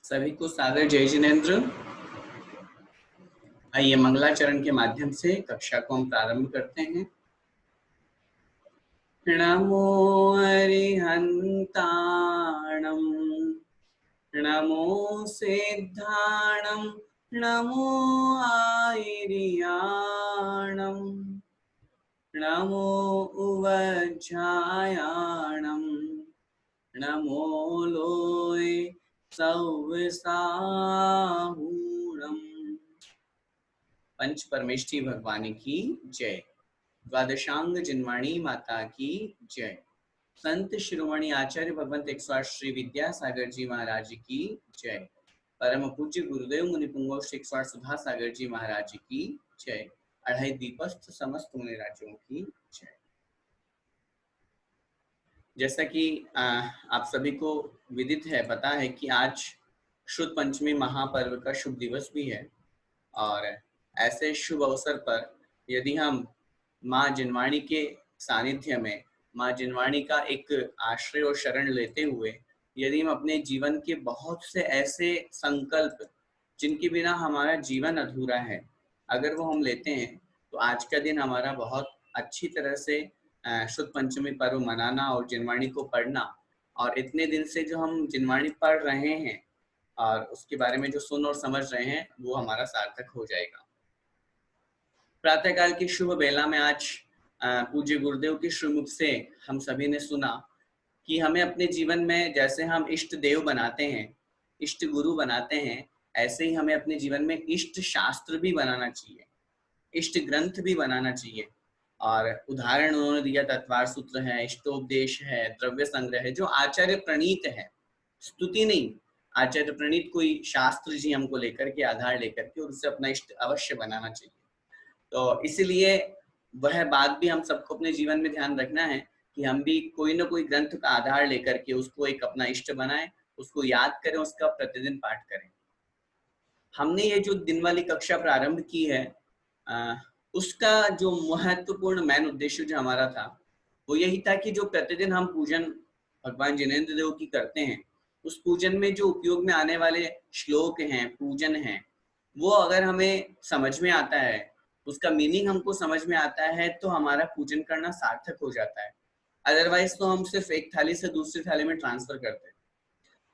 सभी को सादर जय जिनेन्द्र। आइए मंगलाचरण के माध्यम से कक्षा को हम प्रारंभ करते हैं। नमो अरिहंताणं नमो सिद्धाणं नमो आयर्याणं नमो उवज्झायाणं नमो लोय सौवसाहूणम्। पंच परमेष्ठी भगवान की जय। द्वादशांग जिनवाणी माता की जय। संत शिरोमणि आचार्य भगवंत 108 श्री विद्यासागर जी महाराज की जय। परम पूज्य गुरुदेव मुनि पुंगव श्री 108 सुधा सागर जी महाराज की जय। अढ़ाई दीपस्थ समस्त मुनि राज्यों की जय। जैसा कि आप सभी को विदित है, पता है कि आज शुद्ध पंचमी महापर्व का शुभ दिवस भी है। और ऐसे शुभ अवसर पर यदि हम माँ जिनवाणी के सानिध्य में माँ जिनवाणी का एक आश्रय और शरण लेते हुए यदि हम अपने जीवन के बहुत से ऐसे संकल्प जिनके बिना हमारा जीवन अधूरा है, अगर वो हम लेते हैं तो आज का दिन हमारा बहुत अच्छी तरह से शुद्ध पंचमी पर्व मनाना और जिनवाणी को पढ़ना और इतने दिन से जो हम जिनवाणी पढ़ रहे हैं और उसके बारे में जो सुन और समझ रहे हैं वो हमारा सार्थक हो जाएगा। प्रातःकाल की शुभ बेला में आज पूज्य गुरुदेव के श्रीमुख से हम सभी ने सुना कि हमें अपने जीवन में जैसे हम इष्ट देव बनाते हैं, इष्ट गुरु बनाते हैं, ऐसे ही हमें अपने जीवन में इष्ट शास्त्र भी बनाना चाहिए, इष्ट ग्रंथ भी बनाना चाहिए। और उदाहरण उन्होंने दिया, तत्वार सूत्र है, इष्टोपदेश है, द्रव्य संग्रह है, जो आचार्य प्रणीत है, स्तुति नहीं, आचार्य प्रणीत कोई शास्त्र जी हमको लेकर के आधार लेकर के और उससे अपना इष्ट अवश्य बनाना चाहिए। तो इसलिए वह बात भी हम सबको अपने जीवन में ध्यान रखना है कि हम भी कोई ना कोई ग्रंथ का आधार लेकर के उसको एक अपना इष्ट बनाएं, उसको याद करें, उसका प्रतिदिन पाठ करें। हमने ये जो दिन वाली कक्षा प्रारंभ की है, उसका जो महत्वपूर्ण मेन उद्देश्य जो हमारा था वो यही था कि जो प्रतिदिन हम पूजन भगवान जिनेन्द्र देव की करते हैं, उस पूजन में जो उपयोग में आने वाले श्लोक हैं, पूजन हैं, वो अगर हमें समझ में आता है, उसका मीनिंग हमको समझ में आता है, तो हमारा पूजन करना सार्थक हो जाता है। अदरवाइज तो हम सिर्फ एक थाली से दूसरी थाली में ट्रांसफर करते हैं।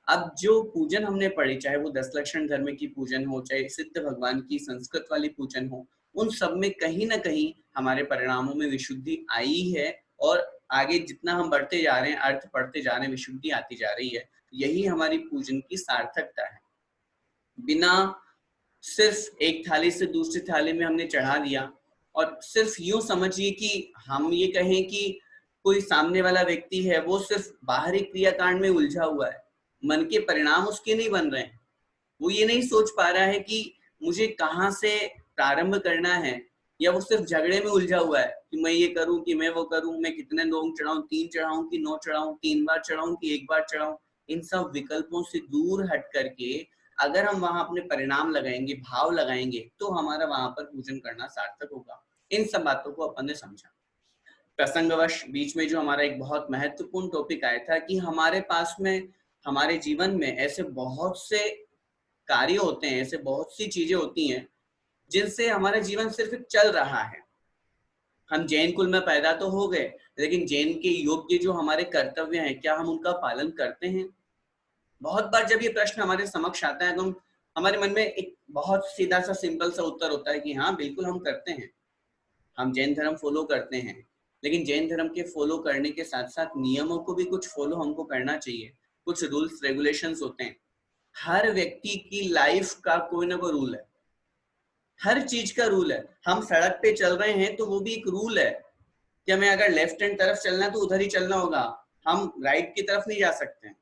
अब जो पूजन हमने पढ़ी, चाहे वो 10 लक्षण धर्म की पूजन हो, चाहे सिद्ध भगवान की संस्कृत वाली पूजन हो, उन सब में कहीं ना कहीं हमारे परिणामों में विशुद्धि आई है और आगे जितना हम बढ़ते जा रहे हैं, अर्थ पढ़ते जा रहे हैं, विशुद्धि आती जा रही है। यही हमारी पूजन की सार्थकता है। बिना सिर्फ एक थाली से दूसरी थाली में हमने चढ़ा दिया और सिर्फ यूं समझिए कि हम ये कहें कि कोई सामने वाला व्यक्ति है वो सिर्फ बाहरी क्रियाकांड में उलझा हुआ है, मन के परिणाम उसके नहीं बन रहे हैं, वो ये नहीं सोच पा रहा है कि मुझे कहाँ से प्रारंभ करना है, या वो सिर्फ झगड़े में उलझा हुआ है कि मैं ये करूं कि मैं वो करूं, मैं कितने लोग चढ़ाऊं, 3 चढ़ाऊं कि 9 चढ़ाऊं, 3 बार चढ़ाऊं कि 1 बार चढ़ाऊं। इन सब विकल्पों से दूर हट करके अगर हम वहां अपने परिणाम लगाएंगे, भाव लगाएंगे, तो हमारा वहां पर पूजन करना सार्थक होगा। इन सब बातों को अपन ने समझा। प्रसंगवश बीच में जो हमारा एक बहुत महत्वपूर्ण टॉपिक आया था कि हमारे पास में, हमारे जीवन में ऐसे बहुत से कार्य होते हैं, ऐसे बहुत सी चीजें होती हैं जिनसे हमारा जीवन सिर्फ चल रहा है। हम जैन कुल में पैदा तो हो गए, लेकिन जैन के योग्य जो हमारे कर्तव्य हैं, क्या हम उनका पालन करते हैं? बहुत बार जब ये प्रश्न हमारे समक्ष आता है तो हमारे मन में एक बहुत सीधा सा सिंपल सा उत्तर होता है कि हाँ बिल्कुल हम करते हैं, हम जैन धर्म फॉलो करते हैं। लेकिन जैन धर्म के फॉलो करने के साथ साथ नियमों को भी कुछ फॉलो हमको करना चाहिए। कुछ रूल्स रेगुलेशंस होते हैं। हर व्यक्ति की लाइफ का कोई ना कोई रूल है, हर चीज का रूल है। हम सड़क पे चल रहे हैं तो वो भी एक रूल है कि हमें अगर लेफ्ट हैंड तरफ चलना है तो उधर ही चलना होगा, हम राइट की तरफ नहीं जा सकते हैं।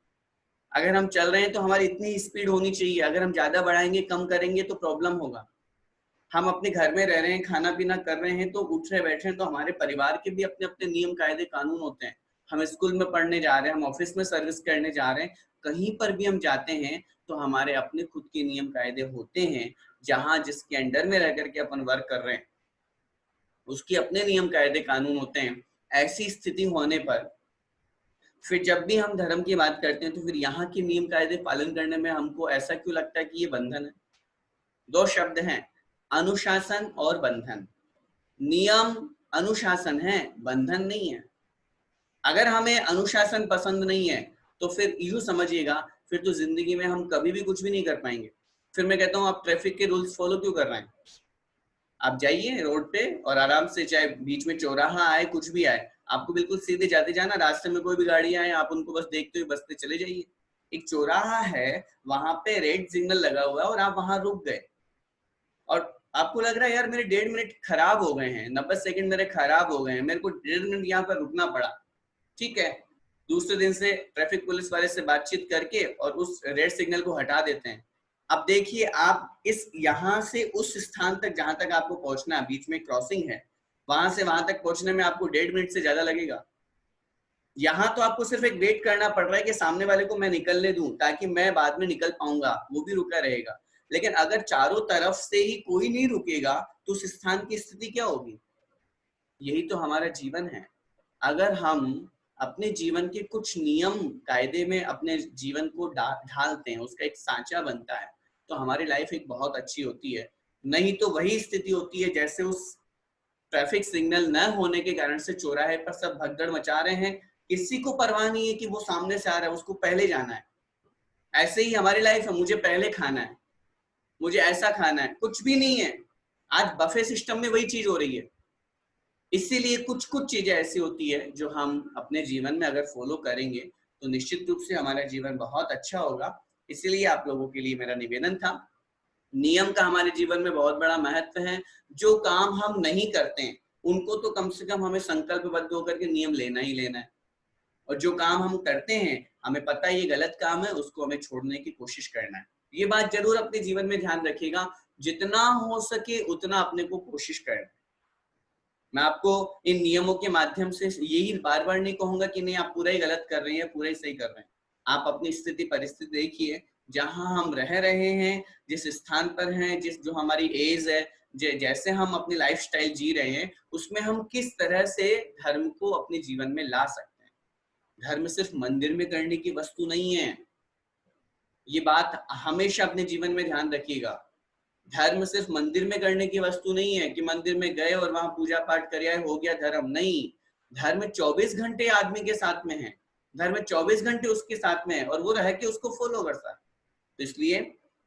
अगर हम चल रहे हैं तो हमारी इतनी स्पीड होनी चाहिए, अगर हम ज्यादा बढ़ाएंगे, कम करेंगे तो प्रॉब्लम होगा। हम अपने घर में रह रहे हैं, खाना पीना कर रहे हैं, तो उठ रहे बैठ रहे हैं, तो हमारे परिवार के भी अपने अपने नियम कायदे कानून होते हैं। हम स्कूल में पढ़ने जा रहे हैं, हम ऑफिस में सर्विस करने जा रहे हैं, कहीं पर भी हम जाते हैं तो हमारे अपने खुद के नियम कायदे होते हैं। जहां जिसके अंडर में रह करके अपन वर्क कर रहे हैं उसके अपने नियम कायदे कानून होते हैं। ऐसी स्थिति होने पर फिर जब भी हम धर्म की बात करते हैं तो फिर यहाँ के नियम कायदे पालन करने में हमको ऐसा क्यों लगता है कि ये बंधन है? दो शब्द हैं, अनुशासन और बंधन। नियम अनुशासन है, बंधन नहीं है। अगर हमें अनुशासन पसंद नहीं है तो फिर यूं समझिएगा, फिर तो जिंदगी में हम कभी भी कुछ भी नहीं कर पाएंगे। फिर मैं कहता हूँ आप ट्रैफिक के रूल्स फॉलो क्यों कर रहे हैं? आप जाइए रोड पे और आराम से, चाहे बीच में चौराहा आए कुछ भी आए, आपको बिल्कुल सीधे जाते जाना, रास्ते में कोई भी गाड़ी आए आप उनको बस देखते हुए बसते चले जाइए। एक चौराहा है, वहां पे रेड सिग्नल लगा हुआ है और आप वहां रुक गए और आपको लग रहा है यार मेरे 1.5 मिनट खराब हो गए हैं, 90 सेकंड मेरे खराब हो गए हैं, मेरे को 1.5 मिनट यहाँ पर रुकना पड़ा। ठीक है, दूसरे दिन से ट्रैफिक पुलिस वाले से बातचीत करके और उस रेड सिग्नल को हटा देते हैं। अब देखिए आप इस यहाँ से उस स्थान तक जहां तक आपको पहुंचना है, बीच में क्रॉसिंग है, वहां से वहां तक पहुंचने में आपको 1.5 मिनट से ज्यादा लगेगा। यहाँ तो आपको सिर्फ एक वेट करना पड़ रहा है कि सामने वाले को मैं निकलने दूं ताकि मैं बाद में निकल पाऊंगा, वो भी रुका रहेगा। लेकिन अगर चारों तरफ से ही कोई नहीं रुकेगा तो उस स्थान की स्थिति क्या होगी? यही तो हमारा जीवन है। अगर हम अपने जीवन के कुछ नियम कायदे में अपने जीवन को ढालते हैं, उसका एक सांचा बनता है, तो हमारी लाइफ एक बहुत अच्छी होती है। नहीं तो वही स्थिति होती है जैसे उस ट्रैफिक सिग्नल न होने के कारण से चौराहे पर सब भगदड़ मचा रहे हैं, किसी को परवाह नहीं है कि वो सामने से आ रहा है, उसको पहले जाना है। ऐसे ही हमारी लाइफ है, मुझे पहले खाना है, मुझे ऐसा खाना है, कुछ भी नहीं है। आज बफे सिस्टम में वही चीज हो रही है। इसीलिए कुछ कुछ चीजें ऐसी होती है जो हम अपने जीवन में अगर फॉलो करेंगे तो निश्चित रूप से हमारा जीवन बहुत अच्छा होगा। इसीलिए आप लोगों के लिए मेरा निवेदन था, नियम का हमारे जीवन में बहुत बड़ा महत्व है। जो काम हम नहीं करते हैं उनको तो कम से कम हमें संकल्पबद्ध होकर के नियम लेना ही लेना है, और जो काम हम करते हैं हमें पता है ये गलत काम है, उसको हमें छोड़ने की कोशिश करना है। ये बात जरूर अपने जीवन में ध्यान रखिएगा, जितना हो सके उतना अपने को कोशिश करना है। मैं आपको इन नियमों के माध्यम से यही बार बार नहीं कहूंगा कि नहीं आप पूरा ही गलत कर रहे हैं, पूरा ही सही कर रहे हैं। आप अपनी स्थिति परिस्थिति देखिए, जहां हम रह रहे हैं, जिस स्थान पर हैं, जिस जो हमारी एज है, जैसे हम अपनी लाइफस्टाइल जी रहे हैं, उसमें हम किस तरह से धर्म को अपने जीवन में ला सकते हैं। धर्म सिर्फ मंदिर में करने की वस्तु नहीं है, ये बात हमेशा अपने जीवन में ध्यान रखिएगा। धर्म सिर्फ मंदिर में करने की वस्तु नहीं है कि मंदिर में गए और वहां पूजा पाठ कर आए, हो गया धर्म। नहीं, धर्म 24 घंटे आदमी के साथ में है, धर्म 24 घंटे उसके साथ में है और वो रह के उसको फॉलो करता है। तो इसलिए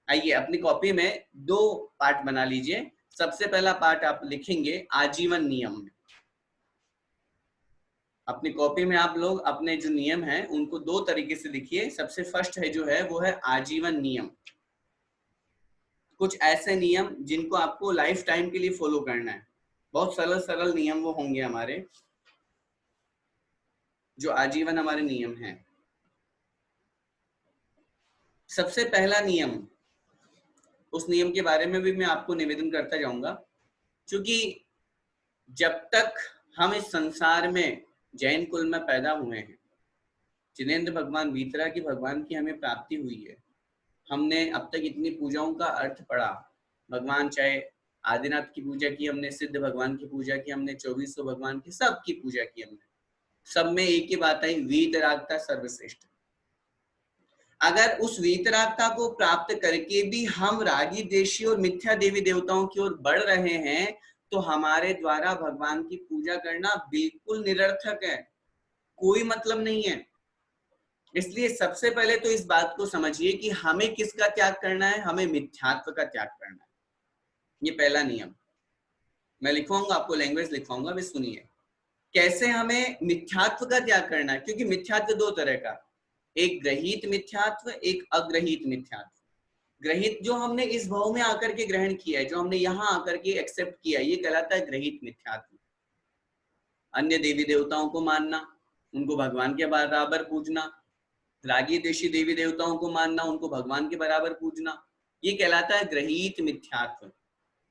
आइए अपनी कॉपी में 2 पार्ट बना लीजिए। सबसे पहला पार्ट आप लिखेंगे आजीवन नियम में। अपनी कॉपी में आप लोग अपने जो नियम हैं उनको 2 तरीके से लिखिए। सबसे फर्स्ट है जो है वो है आजीवन नियम। कुछ ऐसे नियम जिनको आपको लाइफ टाइम के लिए फॉलो करना है। बहुत सरल सरल नियम वो होंगे हमारे, जो आजीवन हमारे नियम हैं। सबसे पहला नियम, उस नियम के बारे में भी मैं आपको निवेदन करता जाऊंगा, क्योंकि जब तक हम इस संसार में जैन कुल में पैदा हुए हैं, जिनेंद्र भगवान वीतरागी भगवान की हमें प्राप्ति हुई है, हमने अब तक इतनी पूजाओं का अर्थ पढ़ा। भगवान चाहे आदिनाथ की पूजा की हमने, सिद्ध भगवान की पूजा की हमने, 2400 भगवान की सबकी पूजा की हमने, सब में एक ही बात आई, वीतरागता सर्वश्रेष्ठ। अगर उस वीतरागता को प्राप्त करके भी हम रागी देशी और मिथ्या देवी देवताओं की ओर बढ़ रहे हैं तो हमारे द्वारा भगवान की पूजा करना बिल्कुल निरर्थक है, कोई मतलब नहीं है। इसलिए सबसे पहले तो इस बात को समझिए कि हमें किसका त्याग करना है, हमें मिथ्यात्व का त्याग करना है। ये पहला नियम मैं लिखवाऊंगा, आपको लैंग्वेज लिखवाऊंगा, भी सुनिए कैसे हमें मिथ्यात्व का त्याग करना है। क्योंकि मिथ्यात्व 2 तरह का, एक ग्रहित मिथ्यात्व, एक अग्रहित मिथ्यात्व। ग्रहित जो हमने इस भाव में आकर के ग्रहण किया है, जो हमने यहाँ आकर के एक्सेप्ट किया, ये कहलाता है ग्रहित मिथ्यात्व। अन्य देवी देवताओं को मानना, उनको भगवान के बराबर पूजना, रागी देशी देवी देवताओं को मानना, उनको भगवान के बराबर पूजना, ये कहलाता है ग्रहित मिथ्यात्व।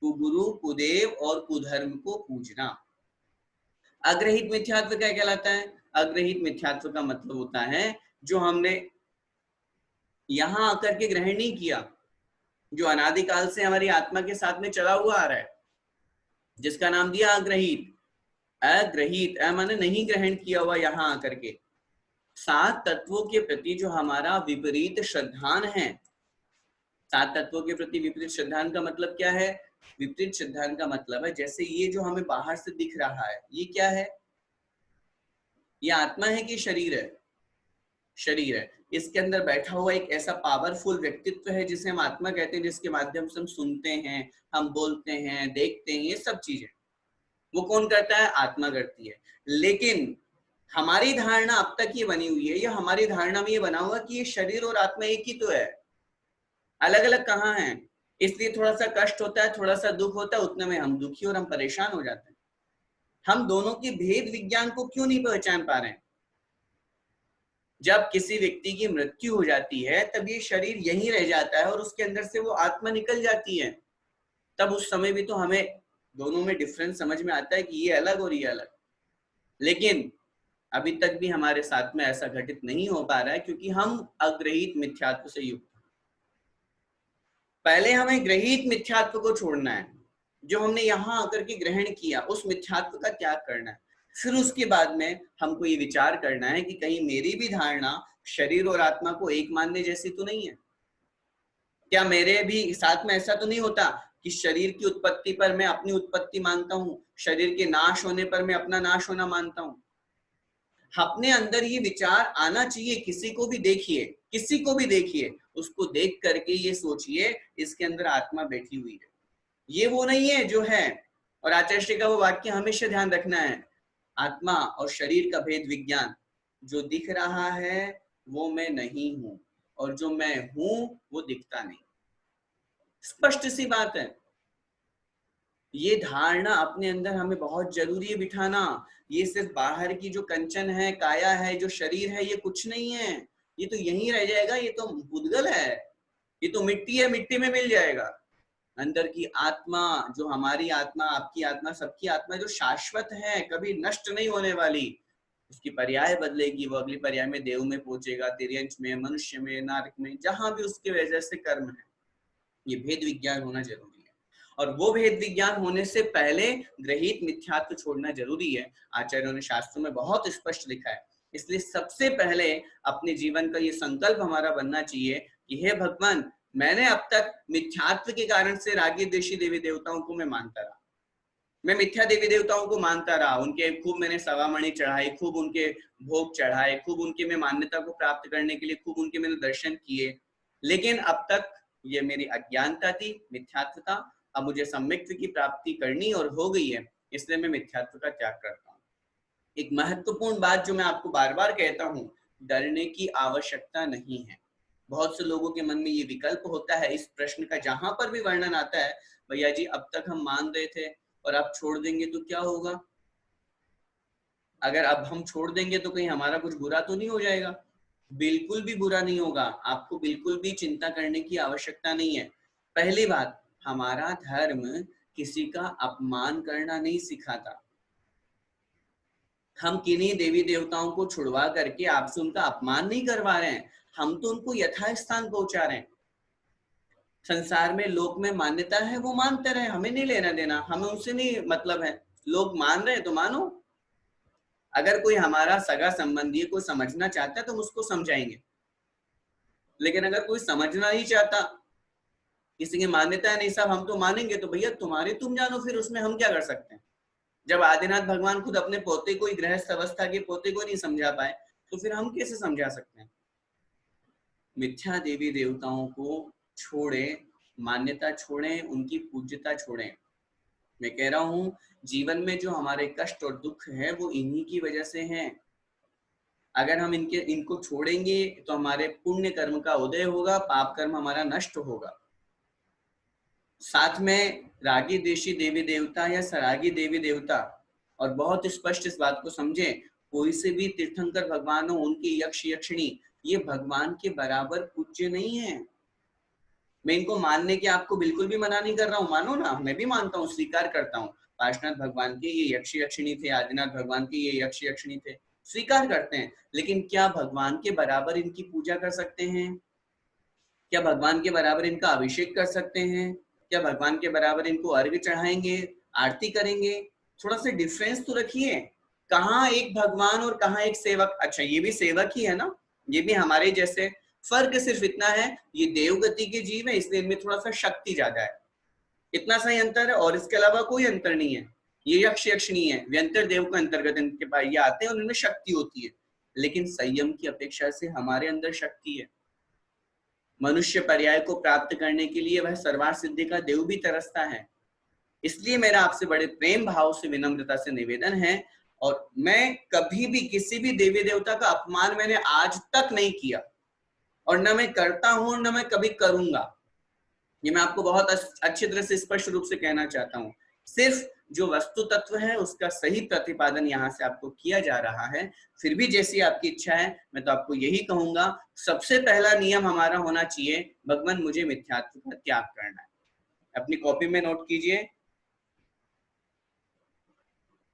कुगुरु कुदेव और कुधर्म को पूजना। अग्रहित मिथ्यात्व क्या कहलाता है? अग्रहित मिथ्यात्व का मतलब होता है जो हमने यहां आकर के ग्रहण नहीं किया, जो अनादिकाल से हमारी आत्मा के साथ में चला हुआ आ रहा है, जिसका नाम दिया अग्रहित। अग्रहित माने नहीं ग्रहण किया हुआ, यहां आकर के सात तत्वों के प्रति जो हमारा विपरीत श्रद्धान है, सात तत्वों के प्रति विपरीत श्रद्धान का मतलब क्या है? विपरीत श्रद्धान का मतलब है जैसे ये जो हमें बाहर से दिख रहा है, ये क्या है? ये आत्मा है कि शरीर है? शरीर है। इसके अंदर बैठा हुआ एक ऐसा पावरफुल व्यक्तित्व है जिसे हम आत्मा कहते हैं, जिसके माध्यम से हम सुनते हैं, हम बोलते हैं, देखते हैं, ये सब चीजें वो कौन करता है? आत्मा करती है। लेकिन हमारी धारणा अब तक ये बनी हुई है, या हमारी धारणा में ये बना हुआ कि ये शरीर और आत्मा एक ही तो है, अलग अलग कहाँ है। इसलिए थोड़ा सा कष्ट होता है, थोड़ा सा दुख होता है, उतने में हम दुखी और हम परेशान हो जाते हैं। हम दोनों के भेद विज्ञान को क्यों नहीं पहचान पा रहे हैं? जब किसी व्यक्ति की मृत्यु हो जाती है तब ये शरीर यहीं रह जाता है और उसके अंदर से वो आत्मा निकल जाती है। तब उस समय भी तो हमें दोनों में डिफरेंस समझ में आता है कि ये अलग और ये अलग। लेकिन अभी तक भी हमारे साथ में ऐसा घटित नहीं हो पा रहा है क्योंकि हम अग्रहित मिथ्यात्व से युक्त। पहले हमें ग्रहित मिथ्यात्व को छोड़ना है, जो हमने यहाँ आकर के ग्रहण किया, उस मिथ्यात्व का त्याग करना है। फिर उसके बाद में हमको ये विचार करना है कि कहीं मेरी भी धारणा शरीर और आत्मा को एक मानने जैसी तो नहीं है। क्या मेरे भी साथ में ऐसा तो नहीं होता कि शरीर की उत्पत्ति पर मैं अपनी उत्पत्ति मानता हूँ, शरीर के नाश होने पर मैं अपना नाश होना मानता हूँ। अपने अंदर ये विचार आना चाहिए। किसी को भी देखिए, किसी को भी देखिए, उसको देख करके ये सोचिए इसके अंदर आत्मा बैठी हुई है, ये वो नहीं है जो है। और आचार्य श्री का वो वाक्य हमेशा ध्यान रखना है, आत्मा और शरीर का भेद विज्ञान, जो दिख रहा है वो मैं नहीं हूं और जो मैं हूं वो दिखता नहीं। स्पष्ट सी बात है। ये धारणा अपने अंदर हमें बहुत जरूरी है बिठाना। ये सिर्फ बाहर की जो कंचन है, काया है, जो शरीर है, ये कुछ नहीं है। ये तो यहीं रह जाएगा, ये तो भूतगल है, ये तो मिट्टी है, मिट्टी में मिल जाएगा। अंदर की आत्मा, जो हमारी आत्मा, आपकी आत्मा, सबकी आत्मा जो शाश्वत है, कभी नष्ट नहीं होने वाली, उसकी पर्याय बदलेगी, वो अगली पर्याय में देव में पहुंचेगा, तिर्यंच में, मनुष्य में, नरक में, जहां भी उसके वजह से कर्म है। ये भेद विज्ञान होना जरूरी है। और वो भेद विज्ञान होने से पहले ग्रहित मिथ्यात्व छोड़ना जरूरी है। आचार्यों ने शास्त्रों में बहुत स्पष्ट लिखा है। इसलिए सबसे पहले अपने जीवन का ये संकल्प हमारा बनना चाहिए कि हे भगवान, मैंने अब तक मिथ्यात्व के कारण से रागी देशी देवी देवताओं को मैं मानता रहा, मैं मिथ्या देवी देवताओं को मानता रहा, उनके खूब मैंने सवामणि चढ़ाई, खूब उनके भोग चढ़ाए, खूब उनके में मान्यता को प्राप्त करने के लिए खूब उनके मैंने दर्शन किए। लेकिन अब तक ये मेरी अज्ञानता थी, मिथ्यात्व था। अब मुझे सम्यक्त्व की प्राप्ति करनी और हो गई है, इसलिए मैं मिथ्यात्व का त्याग करता हूँ। एक महत्वपूर्ण बात जो मैं आपको बार बार कहता हूँ, डरने की आवश्यकता नहीं है। बहुत से लोगों के मन में ये विकल्प होता है इस प्रश्न का, जहां पर भी वर्णन आता है, भैया जी अब तक हम मान रहे थे और अब छोड़ देंगे तो क्या होगा? अगर अब हम छोड़ देंगे तो कहीं हमारा कुछ बुरा तो नहीं हो जाएगा? बिल्कुल भी बुरा नहीं होगा। आपको बिल्कुल भी चिंता करने की आवश्यकता नहीं है। पहली बात, हमारा धर्म किसी का अपमान करना नहीं सिखाता। हम किन्हीं देवी देवताओं को छुड़वा करके आपसे उनका अपमान नहीं करवा रहे हैं, हम तो उनको यथास्थान पहुंचा रहे हैं। संसार में लोक में मान्यता है, वो मानते रहे, हमें नहीं लेना देना, हमें उनसे नहीं मतलब है। लोग मान रहे हैं तो मानो। अगर कोई हमारा सगा संबंधी कोई समझना चाहता है तो हम उसको समझाएंगे, लेकिन अगर कोई समझना नहीं चाहता, किसी की मान्यता है नहीं साहब हम तो मानेंगे, तो भैया तुम्हारी तुम जानो, फिर उसमें हम क्या कर सकते हैं? जब आदिनाथ भगवान खुद अपने पोते को, गृहस्थ अवस्था के पोते को नहीं समझा पाए, तो फिर हम कैसे समझा सकते हैं? मिथ्या देवी देवताओं को छोड़े, मान्यता छोड़े, उनकी पूज्यता छोड़े। मैं कह रहा हूं, जीवन में जो हमारे कष्ट और दुख है वो इन्हीं की वजह से हैं। अगर हम इनको छोड़ेंगे तो हमारे पुण्य कर्म का उदय होगा, पाप कर्म हमारा नष्ट होगा। साथ में रागी देशी देवी देवता या सरागी देवी देवता, और बहुत स्पष्ट इस बात को समझे, कोई से भी तीर्थंकर भगवान हो, उनकी यक्ष यक्षिणी, ये भगवान के बराबर पूज्य नहीं है। मैं इनको मानने के आपको बिल्कुल भी मना नहीं कर रहा हूँ, मानो ना, मैं भी मानता हूँ, स्वीकार करता हूँ। पार्श्वनाथ भगवान के ये यक्ष यक्षिणी थे, आदिनाथ भगवान के ये यक्ष यक्षिणी थे, स्वीकार करते हैं। लेकिन क्या भगवान के बराबर इनकी पूजा कर सकते हैं? क्या भगवान के बराबर इनका अभिषेक कर सकते हैं? क्या भगवान के बराबर इनको अर्घ्य चढ़ाएंगे, आरती करेंगे? थोड़ा सा डिफरेंस तो रखिए। कहाँ एक भगवान और कहाँ एक सेवक। अच्छा ये भी सेवक ही है ना, ये भी हमारे जैसे, फर्क सिर्फ इतना है ये देवगति के जीव है इसलिए इनमें थोड़ा सा शक्ति ज्यादा है, इतना सा ही अंतर है और इसके अलावा कोई अंतर नहीं है। ये यक्ष यक्षिणी है, व्यंतर देव के अंतर्गत इनके पास ये आते हैं और इनमें शक्ति होती है, लेकिन संयम की अपेक्षा से हमारे अंदर शक्ति है। मनुष्य पर्याय को प्राप्त करने के लिए वह सर्वार्थ सिद्धि का देव भी तरसता है। इसलिए मेरा आपसे बड़े प्रेम भाव से विनम्रता से निवेदन है, और मैं कभी भी किसी भी देवी देवता का अपमान मैंने आज तक नहीं किया और न मैं करता हूं न मैं कभी करूंगा। ये मैं आपको बहुत अच्छी तरह से स्पष्ट रूप से कहना चाहता हूं। सिर्फ जो वस्तु तत्व है उसका सही प्रतिपादन यहाँ से आपको किया जा रहा है। फिर भी जैसी आपकी इच्छा है मैं तो आपको यही कहूंगा, सबसे पहला नियम हमारा होना चाहिए, भगवान मुझे मिथ्यात्व का त्याग करना है। अपनी कॉपी में नोट कीजिए,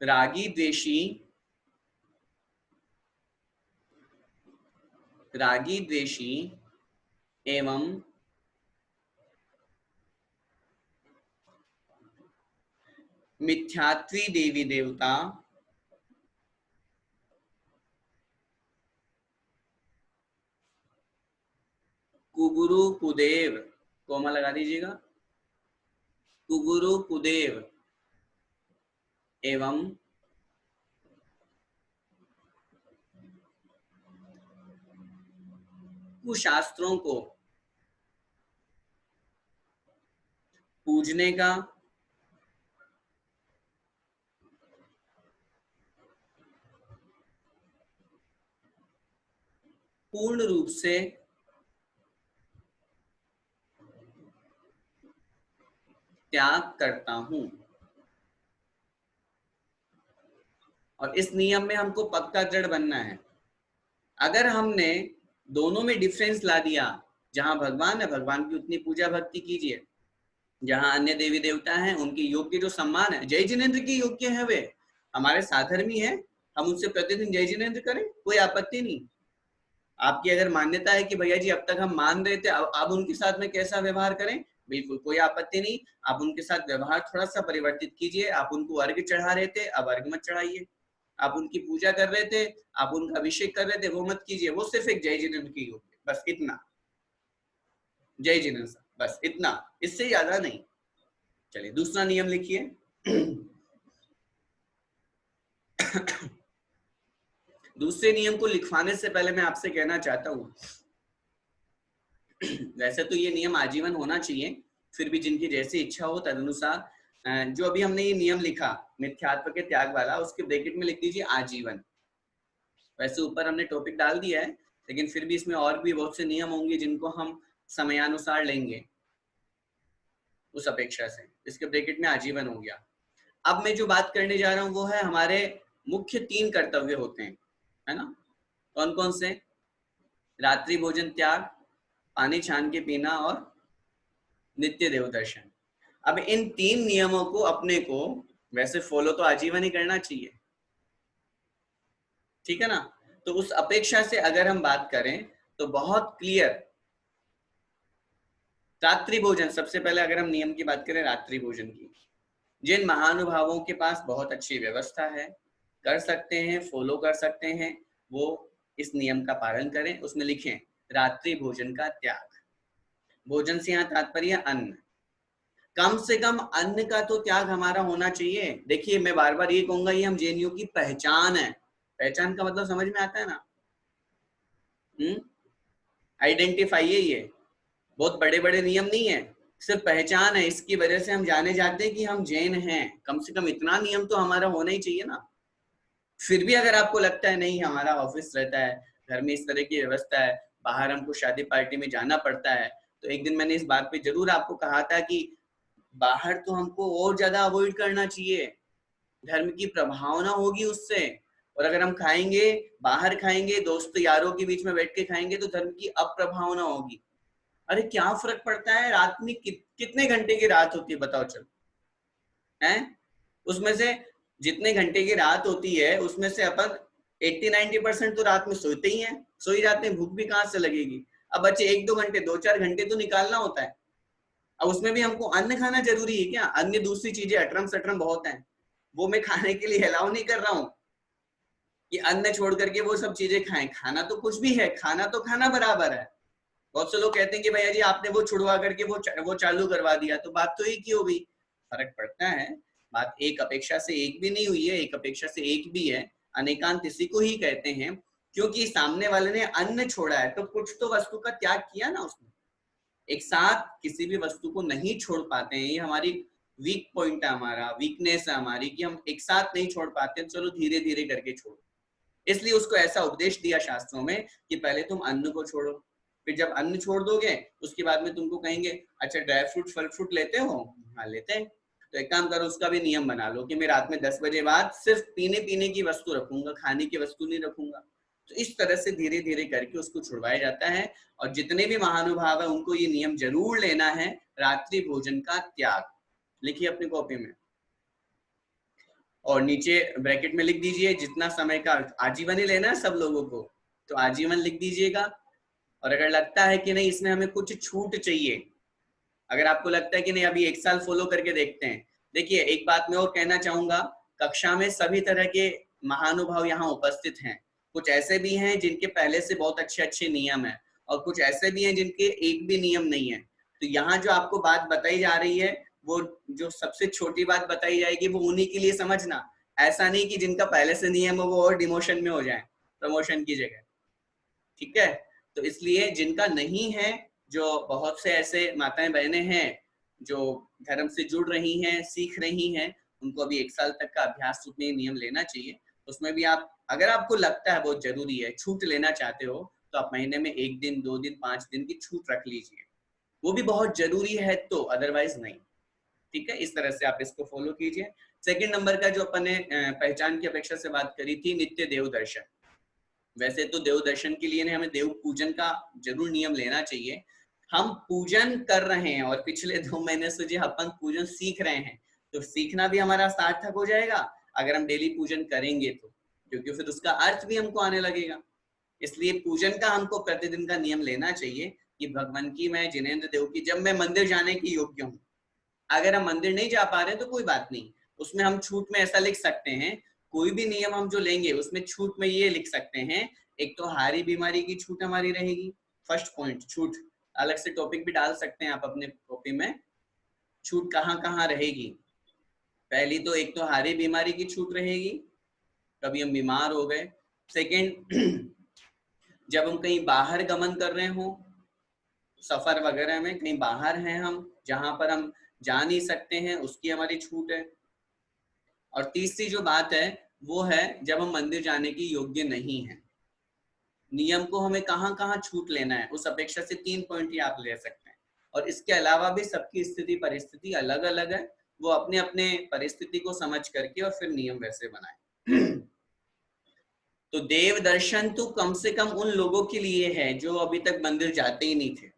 रागी द्वेषी एवं मिथ्यात्वी देवी देवता कुगुरु कुदेव, कोमा लगा दीजिएगा, कुगुरु कुदेव एवं कुशास्त्रों को पूजने का पूर्ण रूप से त्याग करता हूं। और इस नियम में हमको पक्का दृढ़ बनना है। अगर हमने दोनों में डिफरेंस ला दिया, जहां भगवान है भगवान की उतनी पूजा भक्ति कीजिए, जहां अन्य देवी देवता हैं उनके योग्य जो सम्मान है, जय जिनेन्द्र की योग्य है, वे हमारे साधर्मी है, हम उनसे प्रतिदिन जय जिनेन्द्र करें, कोई आपत्ति नहीं। आपकी अगर मान्यता है कि भैया जी अब तक हम मान रहे थे, अब उनके साथ में कैसा व्यवहार करें, बिल्कुल कोई आपत्ति नहीं। आप उनके साथ व्यवहार थोड़ा सा परिवर्तित कीजिए। आप उनको अर्घ चढ़ा रहे थे, अब अर्घ मत चढ़ाइए। आप उनकी पूजा कर रहे थे, आप उनका अभिषेक कर रहे थे, वो मत कीजिए। वो सिर्फ एक जय जिनेन्द्र की योग्य, बस इतना, जय जिनेन्द्र, बस इतना, इससे ज्यादा नहीं। चलिए दूसरा नियम लिखिए। दूसरे नियम को लिखवाने से पहले मैं आपसे कहना चाहता हूं, वैसे तो ये नियम आजीवन होना चाहिए, फिर भी जिनकी जैसी इच्छा हो तदनुसार, जो अभी हमने ये नियम लिखा मिथ्यात्व के त्याग वाला, उसके ब्रैकेट में लिख दीजिए आजीवन। वैसे ऊपर हमने टॉपिक डाल दिया है, लेकिन फिर भी इसमें और भी बहुत से नियम होंगे जिनको हम समयानुसार लेंगे उस अपेक्षा से। इसके ब्रैकेट में आजीवन हो गया। अब मैं जो बात करने जा रहा हूं वो है हमारे मुख्य 3 कर्तव्य होते हैं, है ना। कौन कौन से? रात्रि भोजन त्याग, पानी छान के पीना और नित्य देव दर्शन। अब इन 3 नियमों को अपने को वैसे फॉलो तो आजीवन ही करना चाहिए, ठीक है ना। तो उस अपेक्षा से अगर हम बात करें तो बहुत क्लियर, रात्रि भोजन सबसे पहले, अगर हम नियम की बात करें रात्रि भोजन की, जिन महानुभावों के पास बहुत अच्छी व्यवस्था है, कर सकते हैं, फॉलो कर सकते हैं, वो इस नियम का पालन करें। उसमें लिखें रात्रि भोजन का त्याग। भोजन से यहाँ तात्पर्य अन्न, कम से कम अन्न का तो त्याग हमारा होना चाहिए। देखिए मैं बार बार ये कहूंगा, ये हम जेएनयू की पहचान है। पहचान का मतलब समझ में आता है ना, आइडेंटिफाई है। ये बहुत बड़े बड़े नियम नहीं है, सिर्फ पहचान है। इसकी वजह से हम जाने जाते हैं कि हम जैन हैं। कम से कम इतना नियम तो हमारा होना ही चाहिए ना। फिर भी अगर आपको लगता है नहीं हमारा ऑफिस रहता है, घर में इस तरह की व्यवस्था है, बाहर हमको शादी पार्टी में जाना पड़ता है, तो एक दिन मैंने इस बात पे जरूर आपको कहा था कि बाहर तो हमको और ज्यादा अवॉइड करना चाहिए, धर्म की प्रभावना होगी उससे। और अगर हम खाएंगे, बाहर खाएंगे, दोस्त यारों के बीच में बैठ के खाएंगे, तो धर्म की अप्रभावना होगी। अरे क्या फर्क पड़ता है, रात में कितने घंटे की रात होती है बताओ, चलो है। उसमें से जितने घंटे की रात होती है उसमें से अपन 80-90% तो रात में सोते ही हैं, सो ही जाते हैं, भूख भी कहाँ से लगेगी। अब बच्चे 1-2 घंटे, 2-4 घंटे तो निकालना होता है। अब उसमें भी हमको अन्न खाना जरूरी है क्या? अन्य दूसरी चीजें अटरम सटरम बहुत हैं, वो मैं खाने के लिए अलाउ नहीं कर रहा हूँ। कि अन्न छोड़ करके वो सब चीजें खाएं। खाना तो कुछ भी है, खाना तो खाना बराबर है। बहुत से लोग कहते हैं कि भैया जी आपने वो छुड़वा करके वो चालू करवा दिया, तो बात तो एक ही हो गई। फर्क पड़ता है। बात एक अपेक्षा से एक भी नहीं हुई है, एक अपेक्षा से एक भी है। अनेकांत इसी को ही कहते हैं, क्योंकि सामने वाले ने अन्न छोड़ा है तो कुछ तो वस्तु का त्याग किया ना उसने। एक साथ किसी भी वस्तु को नहीं छोड़ पाते हैं, ये हमारी वीक पॉइंट है, हमारा वीकनेस है हमारी, कि हम एक साथ नहीं छोड़ पाते, चलो धीरे धीरे करके छोड़ो। इसलिए उसको ऐसा उपदेश दिया शास्त्रों में कि पहले तुम अन्न को छोड़ो, फिर जब अन्न छोड़ दोगे उसके बाद में तुमको कहेंगे अच्छा ड्राई फ्रूट फल फ्रूट लेते हो, हाँ लेते हैं, तो एक काम करो उसका भी नियम बना लो कि मैं रात में 10 बजे बाद सिर्फ पीने की वस्तु रखूंगा, खाने की वस्तु नहीं रखूंगा। तो इस तरह से धीरे धीरे करके उसको छुड़वाया जाता है। और जितने भी महानुभाव है उनको ये नियम जरूर लेना है, रात्रि भोजन का त्याग। लिखिए अपनी कॉपी में और नीचे ब्रैकेट में लिख दीजिए जितना समय का, आजीवन ही लेना है सब लोगों को, तो आजीवन लिख दीजिएगा। और अगर लगता है कि नहीं इसमें हमें कुछ छूट चाहिए, अगर आपको लगता है कि नहीं अभी 1 साल फॉलो करके देखते हैं, देखिए एक बात मैं और कहना चाहूंगा, कक्षा में सभी तरह के महानुभाव यहाँ उपस्थित हैं। कुछ ऐसे भी हैं जिनके पहले से बहुत अच्छे अच्छे नियम है, और कुछ ऐसे भी हैं जिनके एक भी नियम नहीं है। तो यहाँ जो आपको बात बताई जा रही है, वो जो सबसे छोटी बात बताई जाएगी वो उन्हीं के लिए समझना। ऐसा नहीं कि जिनका पहले से नियम हो वो और डिमोशन में हो जाए प्रमोशन की जगह, ठीक है। तो इसलिए जिनका नहीं है, जो बहुत से ऐसे माताएं बहनें हैं जो धर्म से जुड़ रही हैं, सीख रही हैं, उनको अभी 1 साल तक का अभ्यास रूप में नियम लेना चाहिए। उसमें भी आप, अगर आपको लगता है बहुत जरूरी है, छूट लेना चाहते हो, तो आप महीने में 1 दिन 2 दिन 5 दिन की छूट रख लीजिए, वो भी बहुत जरूरी है तो, अदरवाइज नहीं। ठीक है, इस तरह से आप इसको फॉलो कीजिए। सेकंड नंबर का जो अपन ने पहचान की अपेक्षा से बात करी थी, नित्य देव दर्शन। वैसे तो देव दर्शन के लिए हमें देव पूजन का जरूर नियम लेना चाहिए। हम पूजन कर रहे हैं और पिछले 2 महीने से जो अपन पूजन सीख रहे हैं, तो सीखना भी हमारा सार्थक हो जाएगा अगर हम डेली पूजन करेंगे तो, क्योंकि फिर उसका अर्थ भी हमको आने लगेगा। इसलिए पूजन का हमको प्रतिदिन का नियम लेना चाहिए कि भगवान की, मैं जिनेंद्र देव की, जब मैं मंदिर जाने की योग्य हूँ। अगर हम मंदिर नहीं जा पा रहे हैं तो कोई बात नहीं, उसमें हम छूट में ऐसा लिख सकते हैं, कोई भी नियम हम जो लेंगे उसमें छूट में ये लिख सकते हैं, एक तो हारी बीमारी की छूट हमारी रहेगी। फर्स्ट पॉइंट छूट, अलग से टॉपिक भी डाल सकते हैं आप अपने कॉपी में, छूट कहाँ कहाँ रहेगी। पहली तो एक तो हारी बीमारी की छूट रहेगी, कभी हम बीमार हो गए। सेकेंड, जब हम कहीं बाहर गमन कर रहे हो, सफर वगैरह में कहीं बाहर हैं हम, जहां पर हम जा नहीं सकते हैं, उसकी हमारी छूट है। और तीसरी जो बात है वो है जब हम मंदिर जाने की योग्य नहीं है। नियम को हमें कहाँ कहाँ छूट लेना है, उस अपेक्षा से 3 पॉइंट ही आप ले सकते हैं। और इसके अलावा भी सबकी स्थिति परिस्थिति अलग अलग है, वो अपने अपने परिस्थिति को समझ करके और फिर नियम वैसे बनाए। तो देव दर्शन तो कम से कम उन लोगों के लिए है जो अभी तक मंदिर जाते ही नहीं थे।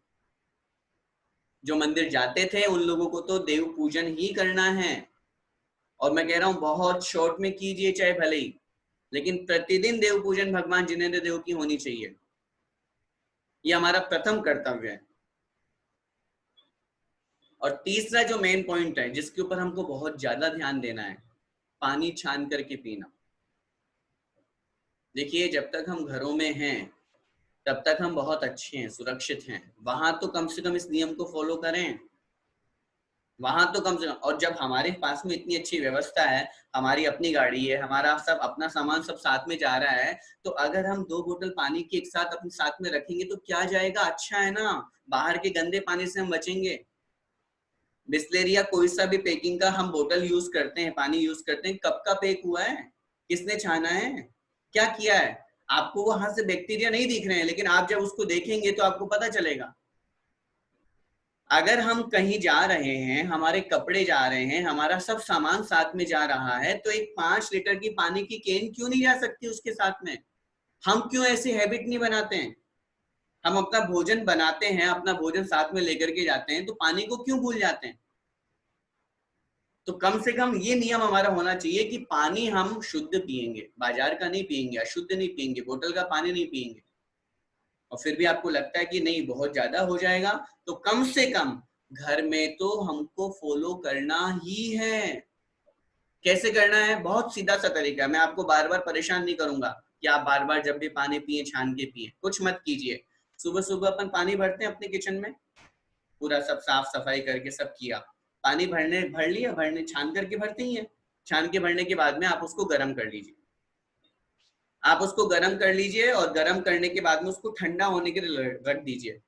जो मंदिर जाते थे उन लोगों को तो देव पूजन ही करना है। और मैं कह रहा हूं बहुत शॉर्ट में कीजिए चाहे भले ही, लेकिन प्रतिदिन देव पूजन भगवान जिनेंद्र देव की होनी चाहिए, ये हमारा प्रथम कर्तव्य है। और तीसरा जो मेन पॉइंट है जिसके ऊपर हमको बहुत ज्यादा ध्यान देना है, पानी छान करके पीना। देखिए जब तक हम घरों में हैं तब तक हम बहुत अच्छे हैं, सुरक्षित हैं, वहां तो कम से कम इस नियम को फॉलो करें, वहां तो कम से कम। और जब हमारे पास में इतनी अच्छी व्यवस्था है, हमारी अपनी गाड़ी है, हमारा सब अपना सामान सब साथ में जा रहा है, तो अगर हम 2 बोतल पानी की एक साथ अपने साथ में रखेंगे तो क्या जाएगा, अच्छा है ना, बाहर के गंदे पानी से हम बचेंगे। बिस्लेरी या कोई सा भी पैकिंग का हम बोतल यूज करते हैं, पानी यूज करते हैं, कब का पैक हुआ है, किसने छाना है, क्या किया है, आपको वहां से बैक्टीरिया नहीं दिख रहे हैं, लेकिन आप जब उसको देखेंगे तो आपको पता चलेगा। अगर हम कहीं जा रहे हैं, हमारे कपड़े जा रहे हैं, हमारा सब सामान साथ में जा रहा है, तो एक 5 लीटर की पानी की केन क्यों नहीं जा सकती उसके साथ में। हम क्यों ऐसी हैबिट नहीं बनाते हैं, हम अपना भोजन बनाते हैं, अपना भोजन साथ में लेकर के जाते हैं, तो पानी को क्यों भूल जाते हैं। तो कम से कम ये नियम हमारा होना चाहिए कि पानी हम शुद्ध पिएंगे, बाजार का नहीं पिएंगे, अशुद्ध नहीं पिएंगे, बोतल का पानी नहीं पिएंगे। और फिर भी आपको लगता है कि नहीं बहुत ज्यादा हो जाएगा, तो कम से कम घर में तो हमको फॉलो करना ही है। कैसे करना है? बहुत सीधा सा तरीका है, मैं आपको बार बार परेशान नहीं करूंगा कि आप बार बार जब भी पानी पिए छान के पिए, कुछ मत कीजिए। सुबह सुबह अपन पानी भरते हैं अपने किचन में, पूरा सब साफ सफाई करके सब किया, पानी भर लिया, भरने छान करके भरते ही है। छान के भरने के बाद में आप उसको गर्म कर लीजिए, आप उसको गर्म कर लीजिए और गर्म करने के बाद में उसको ठंडा होने के लिए रख दीजिए।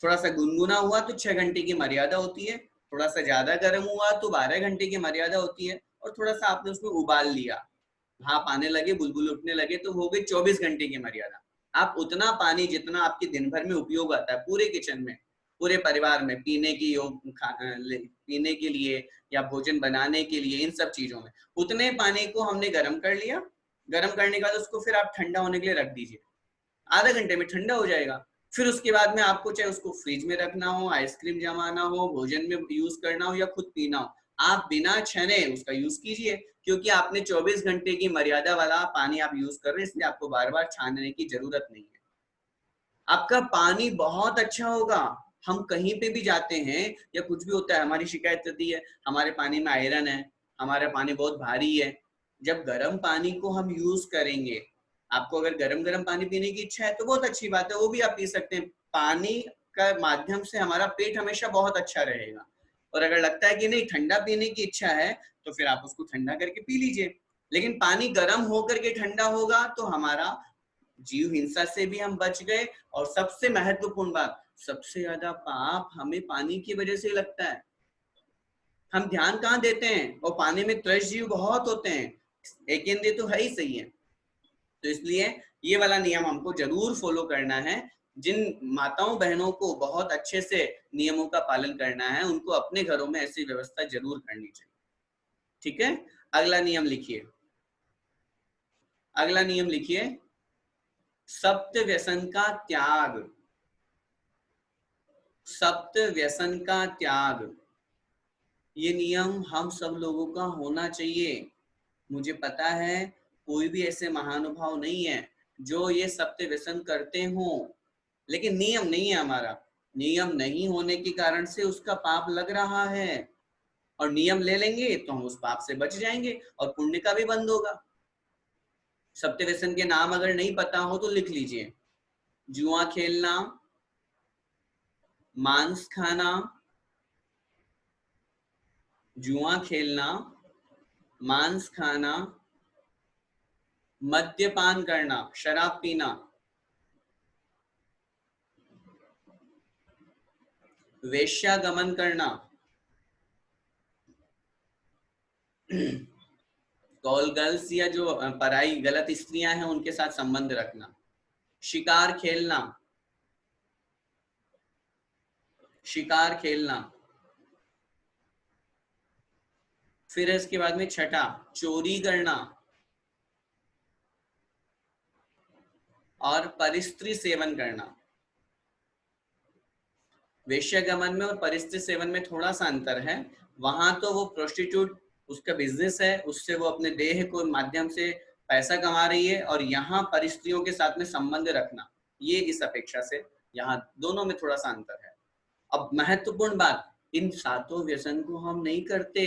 थोड़ा सा गुनगुना हुआ तो 6 घंटे की मर्यादा होती है, थोड़ा सा ज्यादा गर्म हुआ तो 12 घंटे की मर्यादा होती है, और थोड़ा सा आपने उसमें उबाल लिया, भाप आने लगे, बुलबुल उठने लगे, तो हो गई 24 घंटे की मर्यादा। आप उतना पानी जितना आपके दिन भर में उपयोग आता है पूरे किचन में, पूरे परिवार में, पीने के लिए या भोजन बनाने के लिए, इन सब चीजों में, उतने पानी को हमने गर्म कर लिया। गर्म करने के बाद उसको फिर आप ठंडा होने के लिए रख दीजिए, आधे घंटे में ठंडा हो जाएगा। फिर उसके बाद में आपको चाहे उसको फ्रिज में रखना हो, आइसक्रीम जमाना हो, भोजन में यूज करना हो या खुद पीना हो, आप बिना छने उसका यूज कीजिए, क्योंकि आपने 24 घंटे की मर्यादा वाला पानी आप यूज कर रहे हैं, इसलिए आपको बार बार छानने की जरूरत नहीं है। आपका पानी बहुत अच्छा होगा। हम कहीं पे भी जाते हैं या कुछ भी होता है, हमारी शिकायत रहती है हमारे पानी में आयरन है, हमारा पानी बहुत भारी है। जब गर्म पानी को हम यूज करेंगे, आपको अगर गरम गरम पानी पीने की इच्छा है तो बहुत अच्छी बात है, वो भी आप पी सकते हैं। पानी का माध्यम से हमारा पेट हमेशा बहुत अच्छा रहेगा। और अगर लगता है कि नहीं ठंडा पीने की इच्छा है, तो फिर आप उसको ठंडा करके पी लीजिए। लेकिन पानी गर्म होकर के ठंडा होगा तो हमारा जीव हिंसा से भी हम बच गए। और सबसे महत्वपूर्ण बात, सबसे ज्यादा पाप हमें पानी की वजह से लगता है। हम ध्यान कहाँ देते हैं, और पानी में त्रस्त जीव बहुत होते हैं, एक तो है ही सही है। तो इसलिए ये वाला नियम हमको जरूर फॉलो करना है। जिन माताओं बहनों को बहुत अच्छे से नियमों का पालन करना है, उनको अपने घरों में ऐसी व्यवस्था जरूर करनी चाहिए। ठीक है, अगला नियम लिखिए, अगला नियम लिखिए, सप्त व्यसन का त्याग। सप्त व्यसन का त्याग, ये नियम हम सब लोगों का होना चाहिए। मुझे पता है कोई भी ऐसे महानुभाव नहीं है जो ये सप्त व्यसन करते हो, लेकिन नियम नहीं है हमारा। नियम नहीं होने के कारण से उसका पाप लग रहा है, और नियम ले लेंगे तो हम उस पाप से बच जाएंगे और पुण्य का भी बंद होगा। सप्त व्यसन के नाम अगर नहीं पता हो तो लिख लीजिए, जुआ खेलना, मांस खाना, जुआ खेलना, मांस खाना, मद्यपान करना, शराब पीना, वेश्यागमन करना, कॉल गर्ल्स या जो पराई गलत स्त्रियां हैं उनके साथ संबंध रखना, शिकार खेलना, शिकार खेलना। फिर इसके बाद में छठा, चोरी करना और परिस्त्री सेवन करना। वेश्यागमन में और परिस्त्री सेवन में थोड़ा सा अंतर है। वहां तो वो प्रोस्टिट्यूट, उसका बिजनेस है, उससे वो अपने देह को माध्यम से पैसा कमा रही है, और यहाँ परिस्त्रियों के साथ में संबंध रखना, ये इस अपेक्षा से यहाँ दोनों में थोड़ा सा अंतर है। अब महत्वपूर्ण बात, इन सातों व्यसन को हम नहीं करते।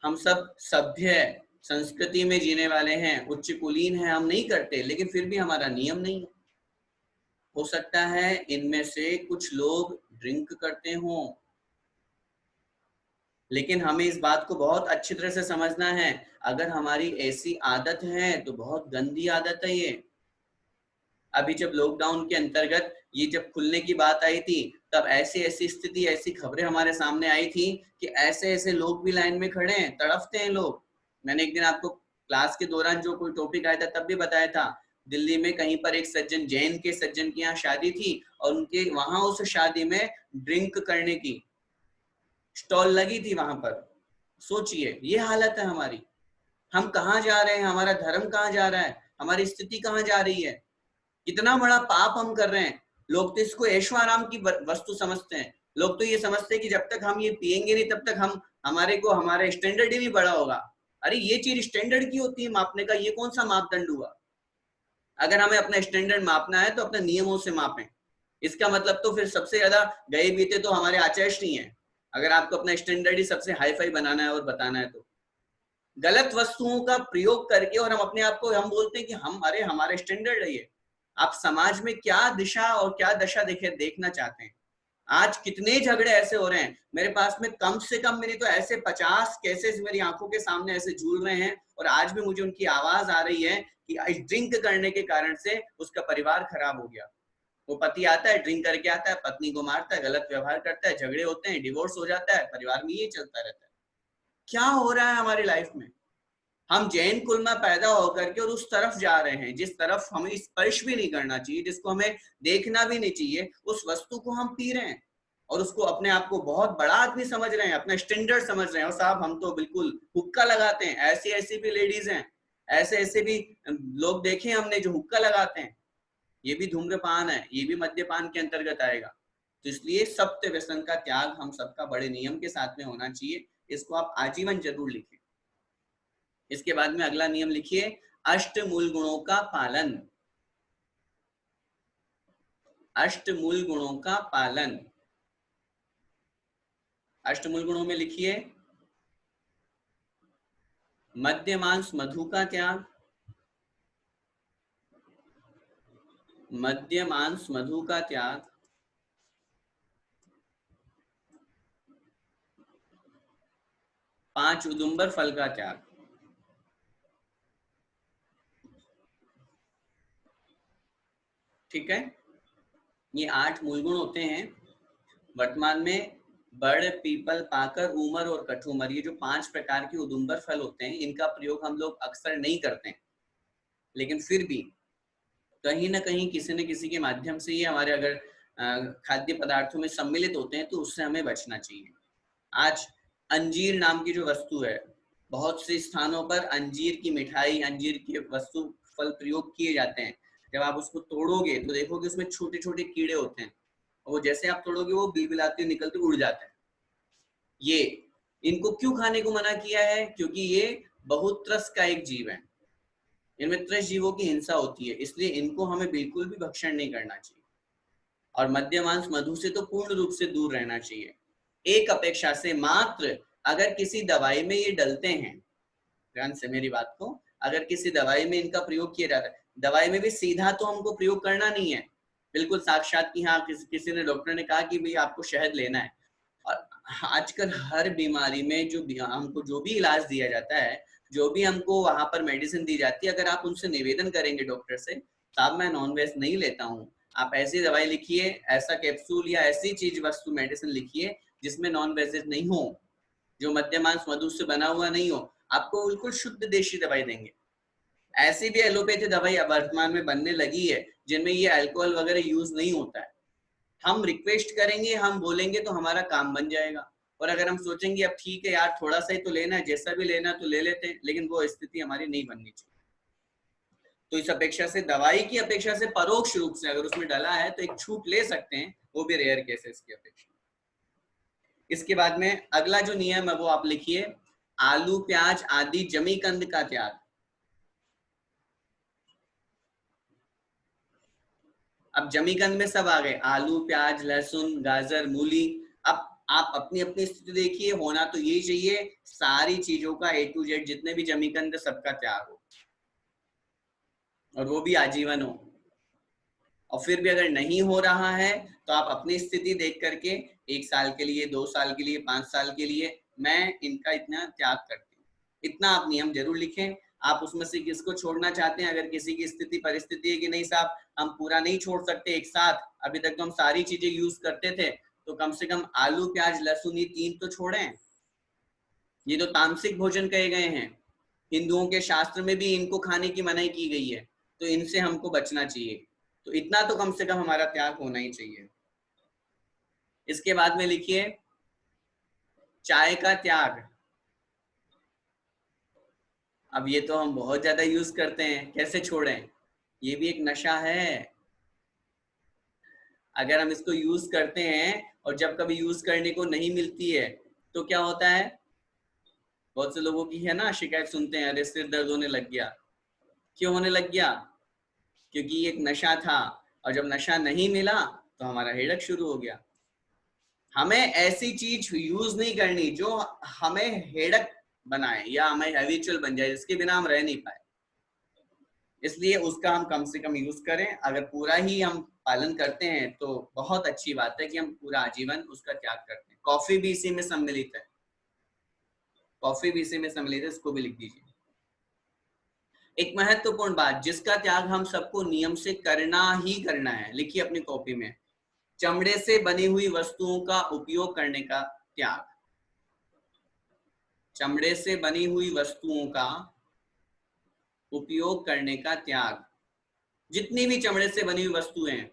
हम सब सभ्य संस्कृति में जीने वाले हैं, उच्च कुलीन हैं, हम नहीं करते, लेकिन फिर भी हमारा नियम नहीं है। हो सकता है इनमें से कुछ लोग ड्रिंक करते हों, लेकिन हमें इस बात को बहुत अच्छी तरह से समझना है, अगर हमारी ऐसी आदत है तो बहुत गंदी आदत है ये। अभी जब लॉकडाउन के अंतर्गत ये जब खुलने की बात आई थी, तब ऐसी ऐसी स्थिति, ऐसी खबरें हमारे सामने आई थी कि ऐसे ऐसे लोग भी लाइन में खड़े हैं, तड़फते हैं लोग। मैंने एक दिन आपको क्लास के दौरान जो कोई टॉपिक आया था तब भी बताया था, दिल्ली में कहीं पर एक सज्जन, जैन के सज्जन की यहाँ शादी थी, और उनके वहां उस शादी में ड्रिंक करने की स्टॉल लगी थी वहां पर। सोचिए, ये हालत है हमारी। हम कहाँ जा रहे हैं, हमारा धर्म कहाँ जा रहा है, हमारी स्थिति कहाँ जा रही है, कितना बड़ा पाप हम कर रहे हैं। लोग तो इसको ऐशो आराम की वस्तु समझते हैं। लोग तो ये समझते हैं कि जब तक हम ये पिएंगे नहीं तब तक हम, हमारे को हमारा स्टैंडर्ड ही नहीं बड़ा होगा। अरे ये चीज स्टैंडर्ड की होती है मापने का, ये कौन सा मापदंड हुआ? अगर हमें अपना स्टैंडर्ड मापना है तो अपने नियमों से मापें। इसका मतलब तो फिर सबसे ज्यादा गए बीते तो हमारे आचार्य नहीं है, अगर आपको अपना स्टैंडर्ड ही सबसे हाई फाई बनाना है और बताना है तो। गलत वस्तुओं का प्रयोग करके, और हम अपने आप को हम बोलते हैं कि हमारे स्टैंडर्ड है ये। आप समाज में क्या दिशा और क्या दशा देखना चाहते हैं? आज कितने झगड़े ऐसे हो रहे हैं, मेरे पास में कम से कम मेरी तो ऐसे 50 केसेस मेरी आंखों के सामने ऐसे झूल रहे हैं, और आज भी मुझे उनकी आवाज आ रही है कि ड्रिंक करने के कारण से उसका परिवार खराब हो गया। वो पति आता है, ड्रिंक करके आता है, पत्नी को मारता है, गलत व्यवहार करता है, झगड़े होते हैं, डिवोर्स हो जाता है, परिवार में ये चलता रहता है। क्या हो रहा है हमारी लाइफ में? हम जैन कुल में पैदा होकर के और उस तरफ जा रहे हैं जिस तरफ हमें स्पर्श भी नहीं करना चाहिए, जिसको हमें देखना भी नहीं चाहिए, उस वस्तु को हम पी रहे हैं और उसको अपने आप को बहुत बड़ा आदमी समझ रहे हैं, अपना स्टैंडर्ड समझ रहे हैं। और साहब हम तो बिल्कुल हुक्का लगाते हैं, ऐसी ऐसी भी लेडीज हैं, ऐसे ऐसे भी लोग देखे हमने जो हुक्का लगाते हैं। ये भी धूम्रपान है, ये भी मद्यपान के अंतर्गत आएगा। तो इसलिए सत्य व्यसन का त्याग हम सबका बड़े नियम के साथ में होना चाहिए। इसको आप आजीवन जरूर लिखें। इसके बाद में अगला नियम लिखिए, अष्ट मूल गुणों का पालन। अष्ट मूल गुणों का पालन। अष्ट मूल गुणों में लिखिए, मद्य मांस मधु का त्याग। मद्य मांस मधु का त्याग, 5 उदुम्बर फल का त्याग। ठीक है, ये 8 मूल गुण होते हैं। वर्तमान में बड़, पीपल, पाकर, उमर और कठुमर, ये जो 5 प्रकार के उदुम्बर फल होते हैं, इनका प्रयोग हम लोग अक्सर नहीं करते हैं, लेकिन फिर भी कहीं ना कहीं किसी न किसी के माध्यम से ये हमारे अगर खाद्य पदार्थों में सम्मिलित होते हैं तो उससे हमें बचना चाहिए। आज अंजीर नाम की जो वस्तु है, बहुत से स्थानों पर अंजीर की मिठाई, अंजीर के वस्तु फल प्रयोग किए जाते हैं। जब आप उसको तोड़ोगे तो देखोगे उसमें छोटे छोटे कीड़े होते हैं, और वो जैसे आप तोड़ोगे वो बिलबिलाते निकलते उड़ जाते हैं। ये इनको क्यों खाने को मना किया है? क्योंकि ये बहुत्रस का एक जीव है, इनमें त्रस जीवों की हिंसा होती है, इसलिए इनको हमें बिल्कुल भी भक्षण नहीं करना चाहिए। और मद्य मांस मधु से तो पूर्ण रूप से दूर रहना चाहिए। एक अपेक्षा से मात्र अगर किसी दवाई में ये डलते हैं, ध्यान से मेरी बात को, अगर किसी दवाई में इनका प्रयोग किया जाता है, दवाई में भी सीधा तो हमको प्रयोग करना नहीं है, बिल्कुल साक्षात कि हाँ किसी ने, डॉक्टर ने कहा कि भाई आपको शहद लेना है। और आजकल हर बीमारी में जो हमको जो भी इलाज दिया जाता है, जो भी हमको वहां पर मेडिसिन दी जाती है, अगर आप उनसे निवेदन करेंगे डॉक्टर से, साहब मैं नॉन वेज नहीं लेता हूँ, आप ऐसी दवाई लिखिए, ऐसा कैप्सूल या ऐसी चीज वस्तु मेडिसिन लिखिए जिसमें नॉन वेज नहीं हो, जो मद्य मांस मधु से बना हुआ नहीं हो, आपको बिल्कुल शुद्ध देशी दवाई देंगे। ऐसी भी एलोपैथी दवाई वर्तमान में बनने लगी है जिनमें ये अल्कोहल वगैरह यूज नहीं होता है। हम रिक्वेस्ट करेंगे, हम बोलेंगे तो हमारा काम बन जाएगा। और अगर हम सोचेंगे अब ठीक है यार थोड़ा सा ही तो लेना है, जैसा भी लेना है तो ले लेते हैं, लेकिन वो स्थिति हमारी नहीं बननी चाहिए। तो इस अपेक्षा से, दवाई की अपेक्षा से परोक्ष रूप से अगर उसमें डला है तो एक छूट ले सकते हैं, वो भी रेयर केसेस की अपेक्षा। इसके बाद में अगला जो नियम है वो आप लिखिए, आलू प्याज आदि जमी कंद का त्याग। अब जमीकंद में सब आ गए, आलू प्याज लहसुन गाजर मूली। अब आप अपनी अपनी स्थिति देखिए, होना तो यही चाहिए सारी चीजों का A to Z जितने भी जमीकंद सबका त्याग हो, और वो भी आजीवन हो। और फिर भी अगर नहीं हो रहा है तो आप अपनी स्थिति देख करके 1 साल के लिए, 2 साल के लिए, 5 साल के लिए मैं इनका इतना त्याग करती हूँ, इतना आप नियम जरूर लिखें। आप उसमें से किसको छोड़ना चाहते हैं? अगर किसी की स्थिति परिस्थिति है कि नहीं साहब हम पूरा नहीं छोड़ सकते एक साथ, अभी तक तो हम सारी चीजें यूज करते थे, तो कम से कम आलू प्याज लहसुन ये 3 तो छोड़ें। ये तो तामसिक भोजन कहे गए हैं, हिंदुओं के शास्त्र में भी इनको खाने की मनाही की गई है, तो इनसे हमको बचना चाहिए। तो इतना तो कम से कम हमारा त्याग होना ही चाहिए। इसके बाद में लिखिए, चाय का त्याग। अब ये तो हम बहुत ज्यादा यूज करते हैं, कैसे छोड़ें? ये भी एक नशा है। अगर हम इसको यूज करते हैं और जब कभी यूज करने को नहीं मिलती है तो क्या होता है? बहुत से लोगों की है ना शिकायत सुनते हैं, अरे सिर दर्द होने लग गया। क्यों होने लग गया? क्योंकि ये एक नशा था, और जब नशा नहीं मिला तो हमारा हेडक शुरू हो गया। हमें ऐसी चीज यूज नहीं करनी जो हमें हेडक बनाए या हमें हैबिचुअल बन जाए, जिसके बिना हम रह नहीं पाए। इसलिए उसका हम कम से कम यूज करें। अगर पूरा ही हम पालन करते हैं तो बहुत अच्छी बात है कि हम पूरा आजीवन उसका त्याग करते हैं। कॉफी भी इसी में सम्मिलित है, कॉफी भी इसी में सम्मिलित है, इसको भी लिख दीजिए। एक महत्वपूर्ण बात जिसका त्याग हम सबको नियम से करना ही करना है, लिखिए अपनी कॉपी में, चमड़े से बनी हुई वस्तुओं का उपयोग करने का त्याग। चमड़े से बनी हुई वस्तुओं का उपयोग करने का त्याग। जितनी भी चमड़े से बनी हुई वस्तुएं हैं,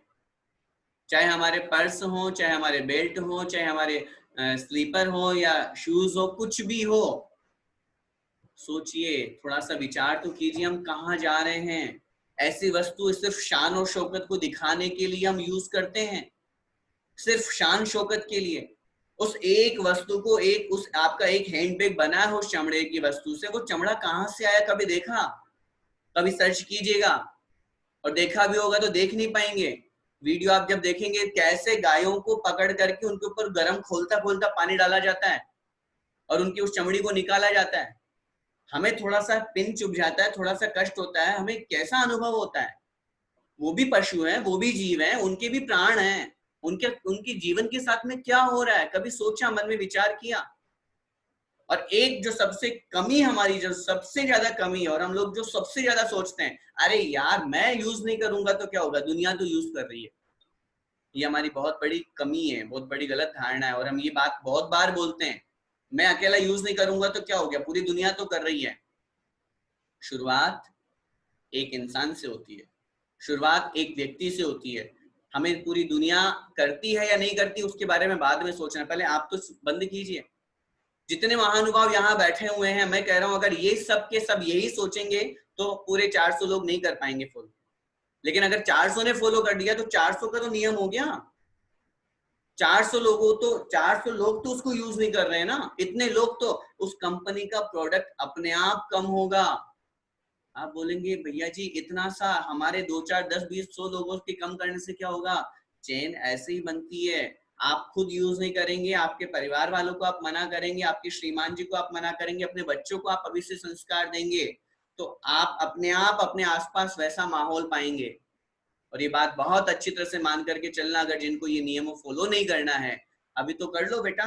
चाहे हमारे पर्स हो, चाहे हमारे बेल्ट हो, चाहे हमारे स्लीपर हो या शूज हो, कुछ भी हो, सोचिए, थोड़ा सा विचार तो कीजिए, हम कहाँ जा रहे हैं। ऐसी वस्तु सिर्फ शान और शौकत को दिखाने के लिए हम यूज करते हैं, सिर्फ शान शौकत के लिए। उस एक वस्तु को, एक उस आपका एक हैंडबैग बना है उस चमड़े की वस्तु से, वो चमड़ा कहाँ से आया कभी देखा? कभी सर्च कीजिएगा, और देखा भी होगा तो देख नहीं पाएंगे। वीडियो आप जब देखेंगे कैसे गायों को पकड़ करके उनके ऊपर गर्म खोलता खोलता पानी डाला जाता है और उनकी उस चमड़ी को निकाला जाता है। हमें थोड़ा सा पिन चुभ जाता है, थोड़ा सा कष्ट होता है, हमें कैसा अनुभव होता है? वो भी पशु हैं, वो भी जीव हैं, उनके भी प्राण हैं, उनके जीवन के साथ में क्या हो रहा है, कभी सोचा, मन में विचार किया? और एक जो सबसे कमी हमारी, जो सबसे ज्यादा कमी है, और हम लोग जो सबसे ज्यादा सोचते हैं, अरे यार मैं यूज नहीं करूंगा तो क्या होगा, दुनिया तो यूज कर रही है। ये हमारी बहुत बड़ी कमी है, बहुत बड़ी गलत धारणा है, और हम ये बात बहुत बार बोलते हैं, मैं अकेला यूज नहीं करूंगा तो क्या हो गया, पूरी दुनिया तो कर रही है। शुरुआत एक इंसान से होती है, शुरुआत एक व्यक्ति से होती है। हमें पूरी दुनिया करती है या नहीं करती उसके बारे में बाद में सोचना, पहले आप तो बंद कीजिए। जितने महानुभाव यहाँ बैठे हुए हैं, मैं कह रहा हूं अगर ये सब के सब यही सोचेंगे तो पूरे 400 लोग नहीं कर पाएंगे फॉलो। लेकिन अगर 400 ने फॉलो कर दिया तो 400 का तो नियम हो गया। 400 लोग तो उसको यूज नहीं कर रहे हैं ना, इतने लोग तो उस कंपनी का प्रोडक्ट अपने आप कम होगा। आप बोलेंगे भैया जी इतना सा, हमारे 2 4 10 20 100 लोगों के कम करने से क्या होगा? चेन ऐसे ही बनती है। आप खुद यूज नहीं करेंगे, आपके परिवार वालों को आप मना करेंगे, आपके श्रीमान जी को आप मना करेंगे, अपने बच्चों को आप अभी से संस्कार देंगे, तो आप अपने आसपास वैसा माहौल पाएंगे। और ये बात बहुत अच्छी तरह से मान करके चलना, अगर जिनको ये नियमों फॉलो नहीं करना है, अभी तो कर लो बेटा,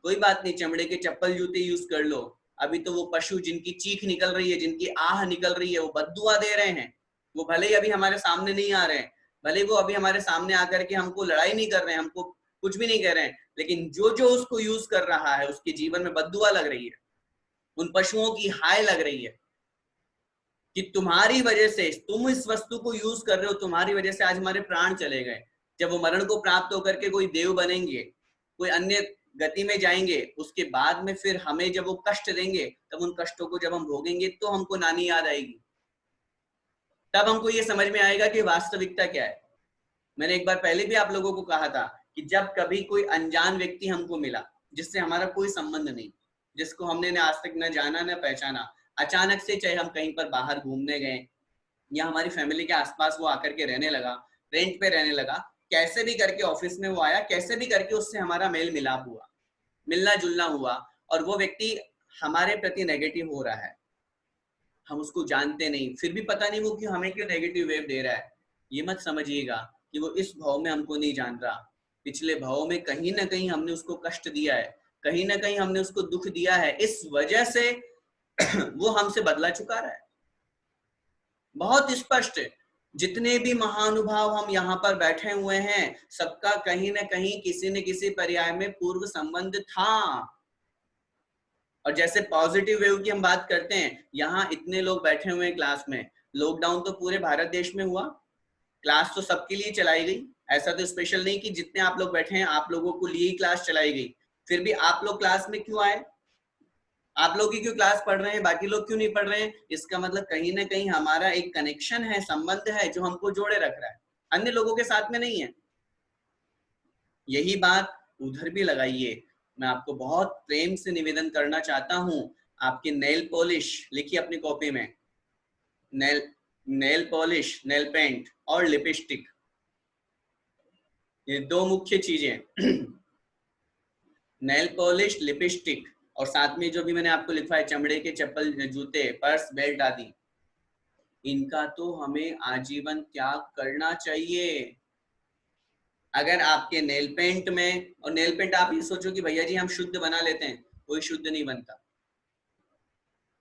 कोई बात नहीं, चमड़े के चप्पल जूते यूज कर लो। अभी तो वो पशु जिनकी चीख निकल रही है, जिनकी आह निकल रही है, वो बद्दुआ दे रहे हैं, वो भले ही अभी हमारे सामने नहीं आ रहे हैं, भले वो अभी हमारे सामने आकर के हमको लड़ाई नहीं कर रहे हैं, हमको कुछ भी नहीं कह रहे हैं, लेकिन जो जो उसको यूज कर रहा है उसके जीवन में बद्दुआ लग रही है, उन पशुओं की हाय लग रही है कि तुम्हारी वजह से, तुम इस वस्तु को यूज कर रहे हो, तुम्हारी वजह से आज हमारे प्राण चले गए। जब वो मरण को प्राप्त होकर के कोई देव बनेंगे, कोई अन्य गति में जाएंगे, उसके बाद में फिर हमें जब वो कष्ट देंगे, तब उन कष्टों को जब हम भोगेंगे तो हमको नानी याद आएगी, तब हमको ये समझ में आएगा कि वास्तविकता क्या है। मैंने एक बार पहले भी आप लोगों को कहा था कि जब कभी कोई अनजान व्यक्ति हमको मिला, जिससे हमारा कोई संबंध नहीं, जिसको हमने न आज तक न जाना न पहचाना, अचानक से चाहे हम कहीं पर बाहर घूमने गए या हमारी फैमिली के आसपास वो आकर के रहने लगा, रेंट पे रहने लगा, कैसे भी करके ऑफिस में वो आया, कैसे भी करके उससे हमारा मेल मिलाप हुआ, मिलना जुलना हुआ, और वो व्यक्ति हमारे प्रति नेगेटिव हो रहा है, हम उसको जानते नहीं, फिर भी पता नहीं वो क्यों हमें क्यों नेगेटिव वेव दे रहा है। ये मत समझिएगा कि वो इस भाव में हमको नहीं जान रहा, पिछले भाव में कहीं ना कहीं हमने उसको कष्ट दिया है, कहीं ना कहीं हमने उसको दुख दिया है, इस वजह से वो हमसे बदला चुका रहा है। बहुत स्पष्ट, जितने भी महानुभाव हम यहाँ पर बैठे हुए हैं, सबका कहीं ना कहीं किसी न किसी पर्याय में पूर्व संबंध था। और जैसे पॉजिटिव वेव की हम बात करते हैं, यहाँ इतने लोग बैठे हुए हैं क्लास में, लॉकडाउन तो पूरे भारत देश में हुआ, क्लास तो सबके लिए चलाई गई, ऐसा तो स्पेशल नहीं कि जितने आप लोग बैठे हैं आप लोगों को लिए ही क्लास चलाई गई। फिर भी आप लोग क्लास में क्यों आए? आप लोग ही क्यों क्लास पढ़ रहे हैं, बाकी लोग क्यों नहीं पढ़ रहे हैं? इसका मतलब कहीं ना कहीं हमारा एक कनेक्शन है, संबंध है, जो हमको जोड़े रख रहा है, अन्य लोगों के साथ में नहीं है। यही बात उधर भी लगाइए। मैं आपको बहुत प्रेम से निवेदन करना चाहता हूं, आपकी नेल पॉलिश लिखिए अपनी कॉपी में, नेल पॉलिश, नेल पेंट और लिपस्टिक, ये दो मुख्य चीजें। नेल पॉलिश, लिपस्टिक, और साथ में जो भी मैंने आपको लिखा है चमड़े के चप्पल, जूते, पर्स, बेल्ट आदि, इनका तो हमें आजीवन त्याग करना चाहिए। अगर आपके नेल पेंट में, और नेल पेंट आप ये सोचो कि भैया जी हम शुद्ध बना लेते हैं, कोई शुद्ध नहीं बनता।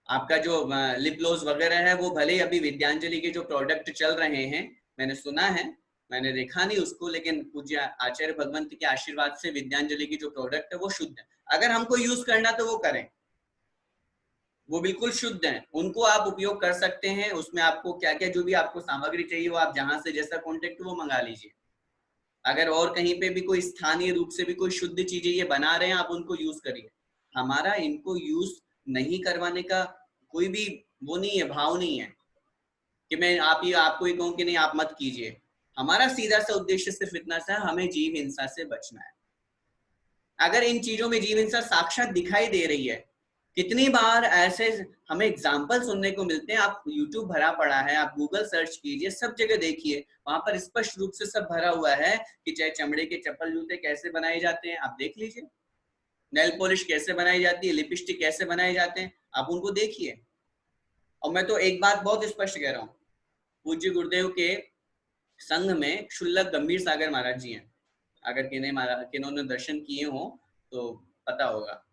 आपका जो लिप ग्लोस वगैरह है वो भले ही अभी विद्यांजलि के जो प्रोडक्ट चल रहे हैं, मैंने सुना है, मैंने देखा नहीं उसको, लेकिन पूज्य आचार्य भगवंत के आशीर्वाद से विद्यांजलि की जो प्रोडक्ट है वो शुद्ध है। अगर हमको यूज करना तो वो करें, वो बिल्कुल शुद्ध हैं, उनको आप उपयोग कर सकते हैं। उसमें आपको क्या क्या जो भी आपको सामग्री चाहिए वो आप जहां से जैसा कॉन्टेक्ट वो मंगा लीजिए। अगर और कहीं पे भी कोई स्थानीय रूप से भी कोई शुद्ध चीजें ये बना रहे हैं, आप उनको यूज करिए। हमारा इनको यूज नहीं करवाने का कोई भी वो नहीं है, भाव नहीं है कि मैं आपको ये कहूँ कि नहीं आप मत कीजिए। हमारा सीधा सा उद्देश्य सिर्फ इतना सा, हमें जीव हिंसा से बचना है। अगर इन चीजों में जीव हिंसा साक्षात दिखाई दे रही है, कितनी बार ऐसे हमें एग्जाम्पल सुनने को मिलते हैं, आप YouTube भरा पड़ा है, आप गूगल सर्च कीजिए, सब जगह देखिए, वहां पर स्पष्ट रूप से सब भरा हुआ है कि चाहे चमड़े के चप्पल जूते कैसे बनाए जाते हैं, आप देख लीजिए, नेल पॉलिश कैसे बनाई जाती है, लिपस्टिक कैसे बनाए जाते हैं, आप उनको देखिए। और मैं तो एक बात बहुत स्पष्ट कह रहा हूँ, पूज्य गुरुदेव के संघ में शुल्लक गंभीर सागर महाराज जी हैं, अगर किन्होंने दर्शन किए हो तो पता होगा।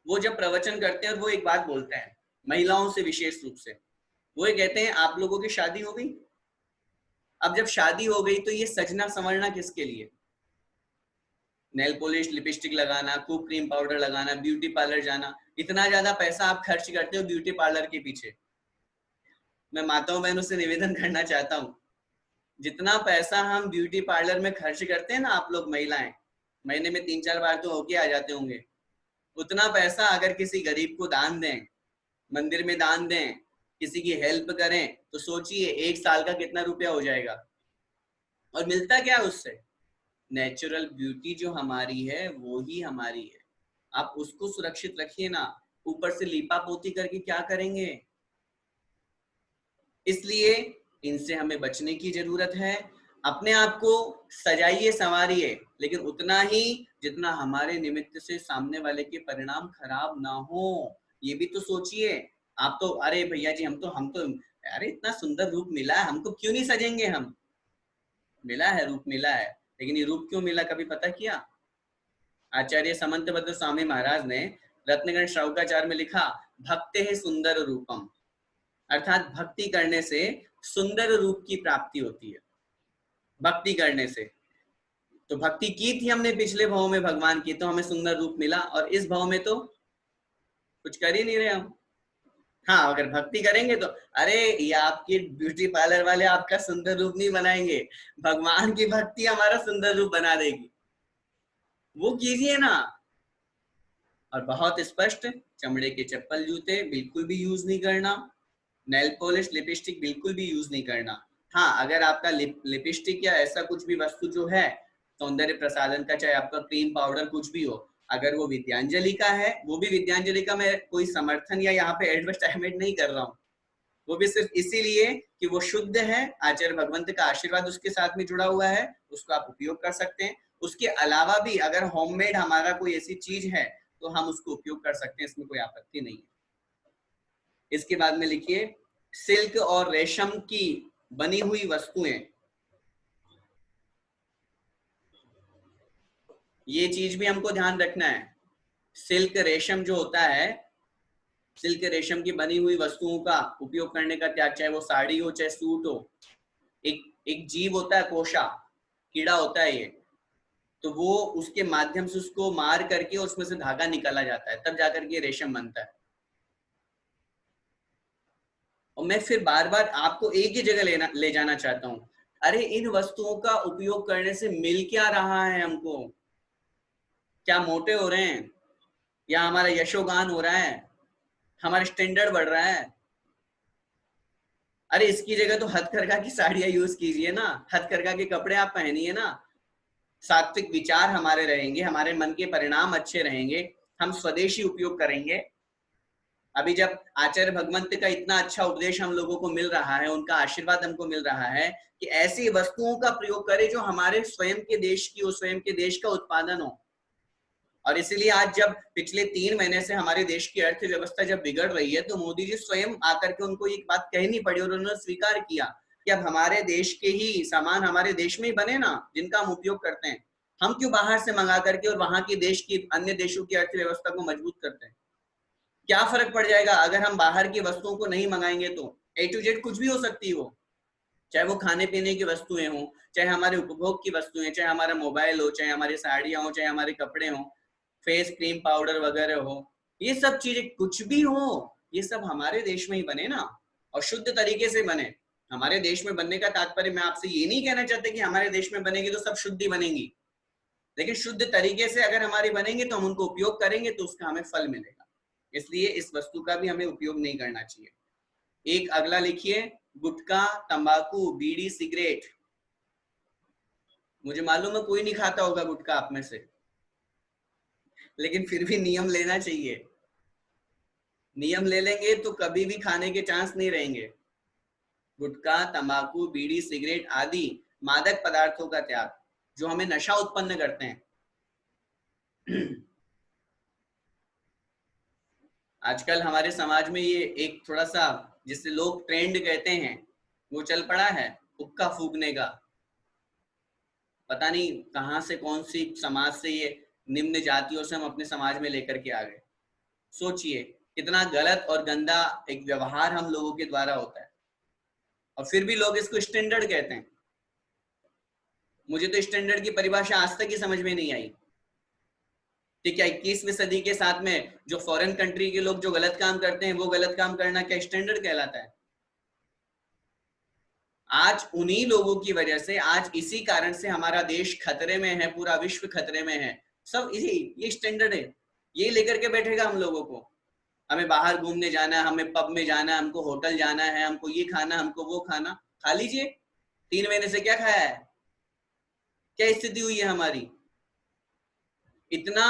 वो जब प्रवचन करते हैं और वो एक बात बोलते हैं महिलाओं से विशेष रूप से, वो ये कहते हैं आप लोगों की शादी हो गई, अब जब शादी हो गई तो ये सजना संवरना किसके लिए? नेल पॉलिश, लिपस्टिक लगाना, खूब क्रीम पाउडर लगाना, ब्यूटी पार्लर जाना, इतना ज्यादा पैसा आप खर्च करते हो ब्यूटी पार्लर के पीछे। मैं माताओं बहनों से निवेदन करना चाहता हूँ, जितना पैसा हम ब्यूटी पार्लर में खर्च करते हैं ना, आप लोग महिलाएं महीने में 3-4 बार तो होके आ जाते होंगे, उतना पैसा अगर किसी गरीब को दान दें, मंदिर में दान दें, किसी की हेल्प करें, तो सोचिए 1 साल का कितना रुपया हो जाएगा। और मिलता क्या उससे? नेचुरल ब्यूटी जो हमारी है वो ही हमारी है, आप उसको सुरक्षित रखिए ना, ऊपर से लीपा पोती करके क्या करेंगे? इसलिए इनसे हमें बचने की जरूरत है। अपने आप को सजाइए संवारिए, लेकिन उतना ही जितना हमारे निमित्त से सामने वाले के परिणाम खराब ना हो, ये भी तो सोचिए। आप तो अरे भैया जी हम तो अरे इतना सुंदर रूप मिला है, हमको क्यों नहीं सजेंगे? हम मिला है, रूप मिला है, लेकिन ये रूप क्यों मिला कभी पता किया? आचार्य समंतभद्र स्वामी महाराज ने रत्नगण श्रौकाचार में लिखा, भक्ते है सुंदर रूपम, अर्थात भक्ति करने से सुंदर रूप की प्राप्ति होती है। भक्ति करने से तो भक्ति की थी हमने पिछले भाव में भगवान की, तो हमें सुंदर रूप मिला, और इस भाव में तो कुछ कर ही नहीं रहे हम। हाँ, अगर भक्ति करेंगे तो अरे ये आपके ब्यूटी पार्लर वाले आपका सुंदर रूप नहीं बनाएंगे, भगवान की भक्ति हमारा सुंदर रूप बना देगी, वो कीजिए ना। और बहुत स्पष्ट, चमड़े के चप्पल जूते बिल्कुल भी यूज नहीं करना, नेल पॉलिश लिपस्टिक बिल्कुल भी यूज नहीं करना। हाँ, अगर आपका लिपस्टिक या ऐसा कुछ भी वस्तु जो है सौंदर्य प्रसाधन का, चाहे आपका क्रीम पाउडर कुछ भी हो, अगर वो विद्यांजलि का है, वो भी विद्यांजलि का मैं कोई समर्थन या यहाँ पे एडवर्टाइजमेंट नहीं कर रहा हूँ, वो भी सिर्फ इसीलिए कि वो शुद्ध है, आचार्य भगवंत का आशीर्वाद उसके साथ में जुड़ा हुआ है, उसको आप उपयोग कर सकते हैं। उसके अलावा भी अगर होममेड हमारा कोई ऐसी चीज है तो हम उसको उपयोग कर सकते हैं, इसमें कोई आपत्ति नहीं है। इसके बाद में लिखिए, सिल्क और रेशम की बनी हुई वस्तुएं, ये चीज भी हमको ध्यान रखना है। सिल्क रेशम जो होता है, सिल्क रेशम की बनी हुई वस्तुओं का उपयोग करने का त्याग, चाहे वो साड़ी हो चाहे सूट हो। एक जीव होता है कोशा, कीड़ा होता है ये, तो वो उसके माध्यम से उसको मार करके उसमें से धागा निकाला जाता है, तब जाकर के रेशम बनता है। और मैं फिर बार बार आपको एक ही जगह ले जाना चाहता हूँ, अरे इन वस्तुओं का उपयोग करने से मिल क्या रहा है हमको? क्या मोटे हो रहे हैं, या हमारा यशोगान हो रहा है, हमारा स्टैंडर्ड बढ़ रहा है? अरे इसकी जगह तो हथकरघा की साड़ियां यूज कीजिए ना, हथकरघा के कपड़े आप पहनिए ना, सात्विक विचार हमारे रहेंगे, हमारे मन के परिणाम अच्छे रहेंगे, हम स्वदेशी उपयोग करेंगे। अभी जब आचार्य भगवंत का इतना अच्छा उपदेश हम लोगों को मिल रहा है, उनका आशीर्वाद हमको मिल रहा है कि ऐसी वस्तुओं का प्रयोग करें जो हमारे स्वयं के देश की हो, स्वयं के देश का उत्पादन हो, और इसीलिए आज जब पिछले 3 महीने से हमारे देश की अर्थव्यवस्था जब बिगड़ रही है, तो मोदी जी स्वयं आकर के उनको एक बात कहनी पड़ी और उन्होंने स्वीकार किया कि अब हमारे देश के ही सामान हमारे देश में ही बने ना, जिनका हम उपयोग करते हैं। हम क्यों बाहर से मंगा करके और वहां की देश की अन्य देशों की अर्थव्यवस्था को मजबूत करते हैं? क्या फर्क पड़ जाएगा अगर हम बाहर की वस्तुओं को नहीं मंगाएंगे? तो A to Z कुछ भी हो सकती है, वो चाहे वो खाने पीने की वस्तुएं हो, चाहे हमारे उपभोग की वस्तुएं, चाहे हमारा मोबाइल हो, चाहे हमारी साड़ियां हो, चाहे हमारे कपड़े हो, फेस क्रीम पाउडर वगैरह हो, ये सब चीजें कुछ भी हो, ये सब हमारे देश में ही बने ना, और शुद्ध तरीके से बने। हमारे देश में बनने का तात्पर्य मैं आपसे ये नहीं कहना चाहता कि हमारे देश में बनेगी तो सब शुद्धि बनेगी, लेकिन शुद्ध तरीके से अगर हमारी बनेंगे तो हम उनको उपयोग करेंगे तो उसका हमें फल मिलेगा। इसलिए इस वस्तु का भी हमें उपयोग नहीं करना चाहिए। एक अगला लिखिए, गुटखा, तंबाकू, बीड़ी, सिगरेट। मुझे मालूम है कोई नहीं खाता होगा गुटखा आप में से, लेकिन फिर भी नियम लेना चाहिए। नियम ले लेंगे तो कभी भी खाने के चांस नहीं रहेंगे। गुटखा, तंबाकू, बीड़ी, सिगरेट आदि मादक पदार्थों का त्याग जो हमें नशा उत्पन्न करते हैं। आजकल हमारे समाज में ये एक थोड़ा सा, जिसे लोग ट्रेंड कहते हैं, वो चल पड़ा है, हुक्का फूकने का। पता नहीं कहां से, कौन सी समाज से ये निम्न जातियों से हम अपने समाज में लेकर के आ गए। सोचिए कितना गलत और गंदा एक व्यवहार हम लोगों के द्वारा होता है, और फिर भी लोग इसको स्टैंडर्ड कहते हैं। मुझे तो स्टैंडर्ड की परिभाषा आज तक ही समझ में नहीं आई। ठीक है, 21वीं सदी के साथ में जो फॉरेन कंट्री के लोग जो गलत काम करते हैं, वो गलत काम करना क्या स्टैंडर्ड कहलाता है? आज उन्हीं लोगों की वजह से, आज इसी कारण से हमारा देश खतरे में है, पूरा विश्व खतरे में है। सब ये स्टैंडर्ड है, ये लेकर के बैठेगा हम लोगों को। हमें बाहर घूमने जाना है, हमें पब में जाना है, हमको होटल जाना है, हमको ये खाना, हमको वो खाना। खा लीजिए, 3 महीने से क्या खाया है? क्या स्थिति हुई है हमारी? इतना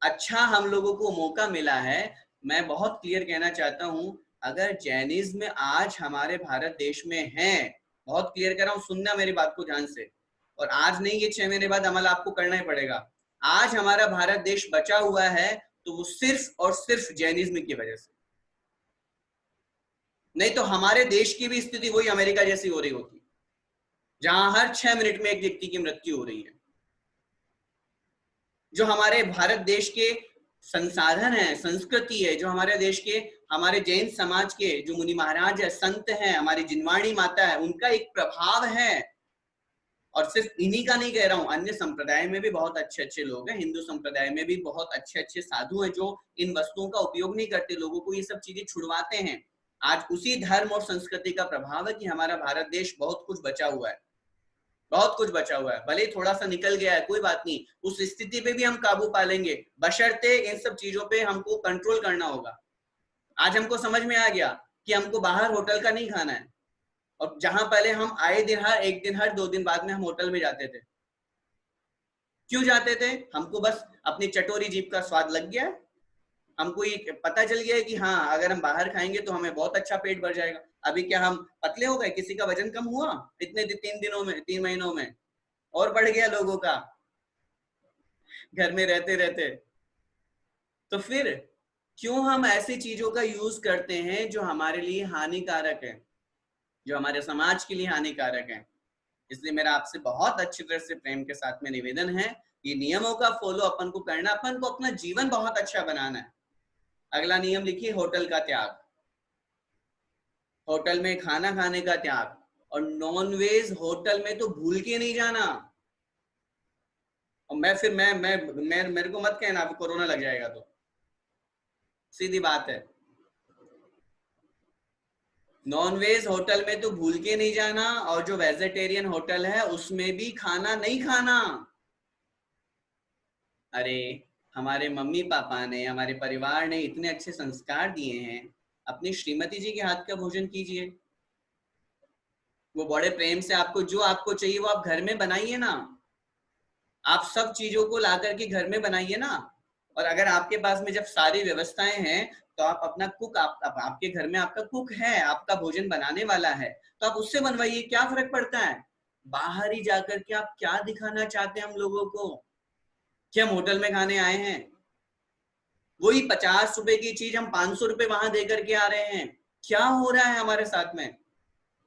अच्छा हम लोगों को मौका मिला है। मैं बहुत क्लियर कहना चाहता हूं, अगर जैनिज्म आज हमारे भारत देश में है, बहुत क्लियर कर रहा हूं, सुनना मेरी बात को ध्यान से, और आज नहीं, ये 6 महीने बाद अमल आपको करना ही पड़ेगा। आज हमारा भारत देश बचा हुआ है तो वो सिर्फ और सिर्फ जैनिज्म की वजह से। नहीं तो हमारे देश की भी स्थिति वही अमेरिका जैसी हो रही होती, जहां हर 6 मिनट में एक व्यक्ति की मृत्यु हो रही है। जो हमारे भारत देश के संसाधन है, संस्कृति है, जो हमारे देश के, हमारे जैन समाज के जो मुनि महाराज है, संत हैं, हमारी जिनवाणी माता है, उनका एक प्रभाव है। और सिर्फ इन्हीं का नहीं कह रहा हूं, अन्य संप्रदाय में भी बहुत अच्छे अच्छे लोग हैं, हिंदू संप्रदाय में भी बहुत अच्छे अच्छे साधु हैं जो इन वस्तुओं का उपयोग नहीं करते, लोगों को ये सब चीजें छुड़वाते हैं। आज उसी धर्म और संस्कृति का प्रभाव है कि हमारा भारत देश बहुत कुछ बचा हुआ है, बहुत कुछ बचा हुआ है। भले ही थोड़ा सा निकल गया है, कोई बात नहीं, उस स्थिति पे भी हम काबू पा लेंगे, बशर्ते इन सब चीजों पे हमको कंट्रोल करना होगा। आज हमको समझ में आ गया कि हमको बाहर होटल का नहीं खाना है, और जहां पहले हम आए दिन, हर एक दिन, हर 2 दिन बाद में हम होटल में जाते थे। क्यों जाते थे? हमको बस अपनी चटोरी जीभ का स्वाद लग गया है, हमको ये पता चल गया है कि हाँ, अगर हम बाहर खाएंगे तो हमें बहुत अच्छा पेट भर जाएगा। अभी क्या हम पतले हो गए? किसी का वजन कम हुआ इतने 3 दिनों में, 3 महीनों में? और बढ़ गया लोगों का घर में रहते रहते। तो फिर क्यों हम ऐसी चीजों का यूज करते हैं जो हमारे लिए हानिकारक है, जो हमारे समाज के लिए हानिकारक है? इसलिए मेरा आपसे बहुत अच्छी तरह से प्रेम के साथ में निवेदन है, ये नियमों का फॉलो अपन को करना, अपन को अपना जीवन बहुत अच्छा बनाना है। अगला नियम लिखिए, होटल का त्याग, होटल में खाना खाने का त्याग। और नॉनवेज होटल में तो भूल के नहीं जाना। और मैं फिर मैं मेरे को मत कहना कोरोना लग जाएगा, तो सीधी बात है, नॉनवेज होटल में तो भूल के नहीं जाना, और जो वेजिटेरियन होटल है उसमें भी खाना नहीं खाना। अरे हमारे मम्मी पापा ने, हमारे परिवार ने इतने अच्छे संस्कार दिए हैं, अपनी श्रीमती जी के हाथ का भोजन कीजिए। वो बड़े प्रेम से आपको जो आपको चाहिए वो आप घर में बनाइए ना, आप सब चीजों को ला करके घर में बनाइए ना। और अगर आपके पास में जब सारी व्यवस्थाएं हैं तो आप अपना कुक, आपके घर में आपका कुक है, आपका भोजन बनाने वाला है, तो आप उससे बनवाइए, क्या फर्क पड़ता है? बाहर ही जाकर के आप क्या दिखाना चाहते हैं हम लोगों को? कि हम होटल में खाने आए हैं, वही 50 रुपए की चीज हम 500 रुपए वहां दे करके आ रहे हैं। क्या हो रहा है हमारे साथ में?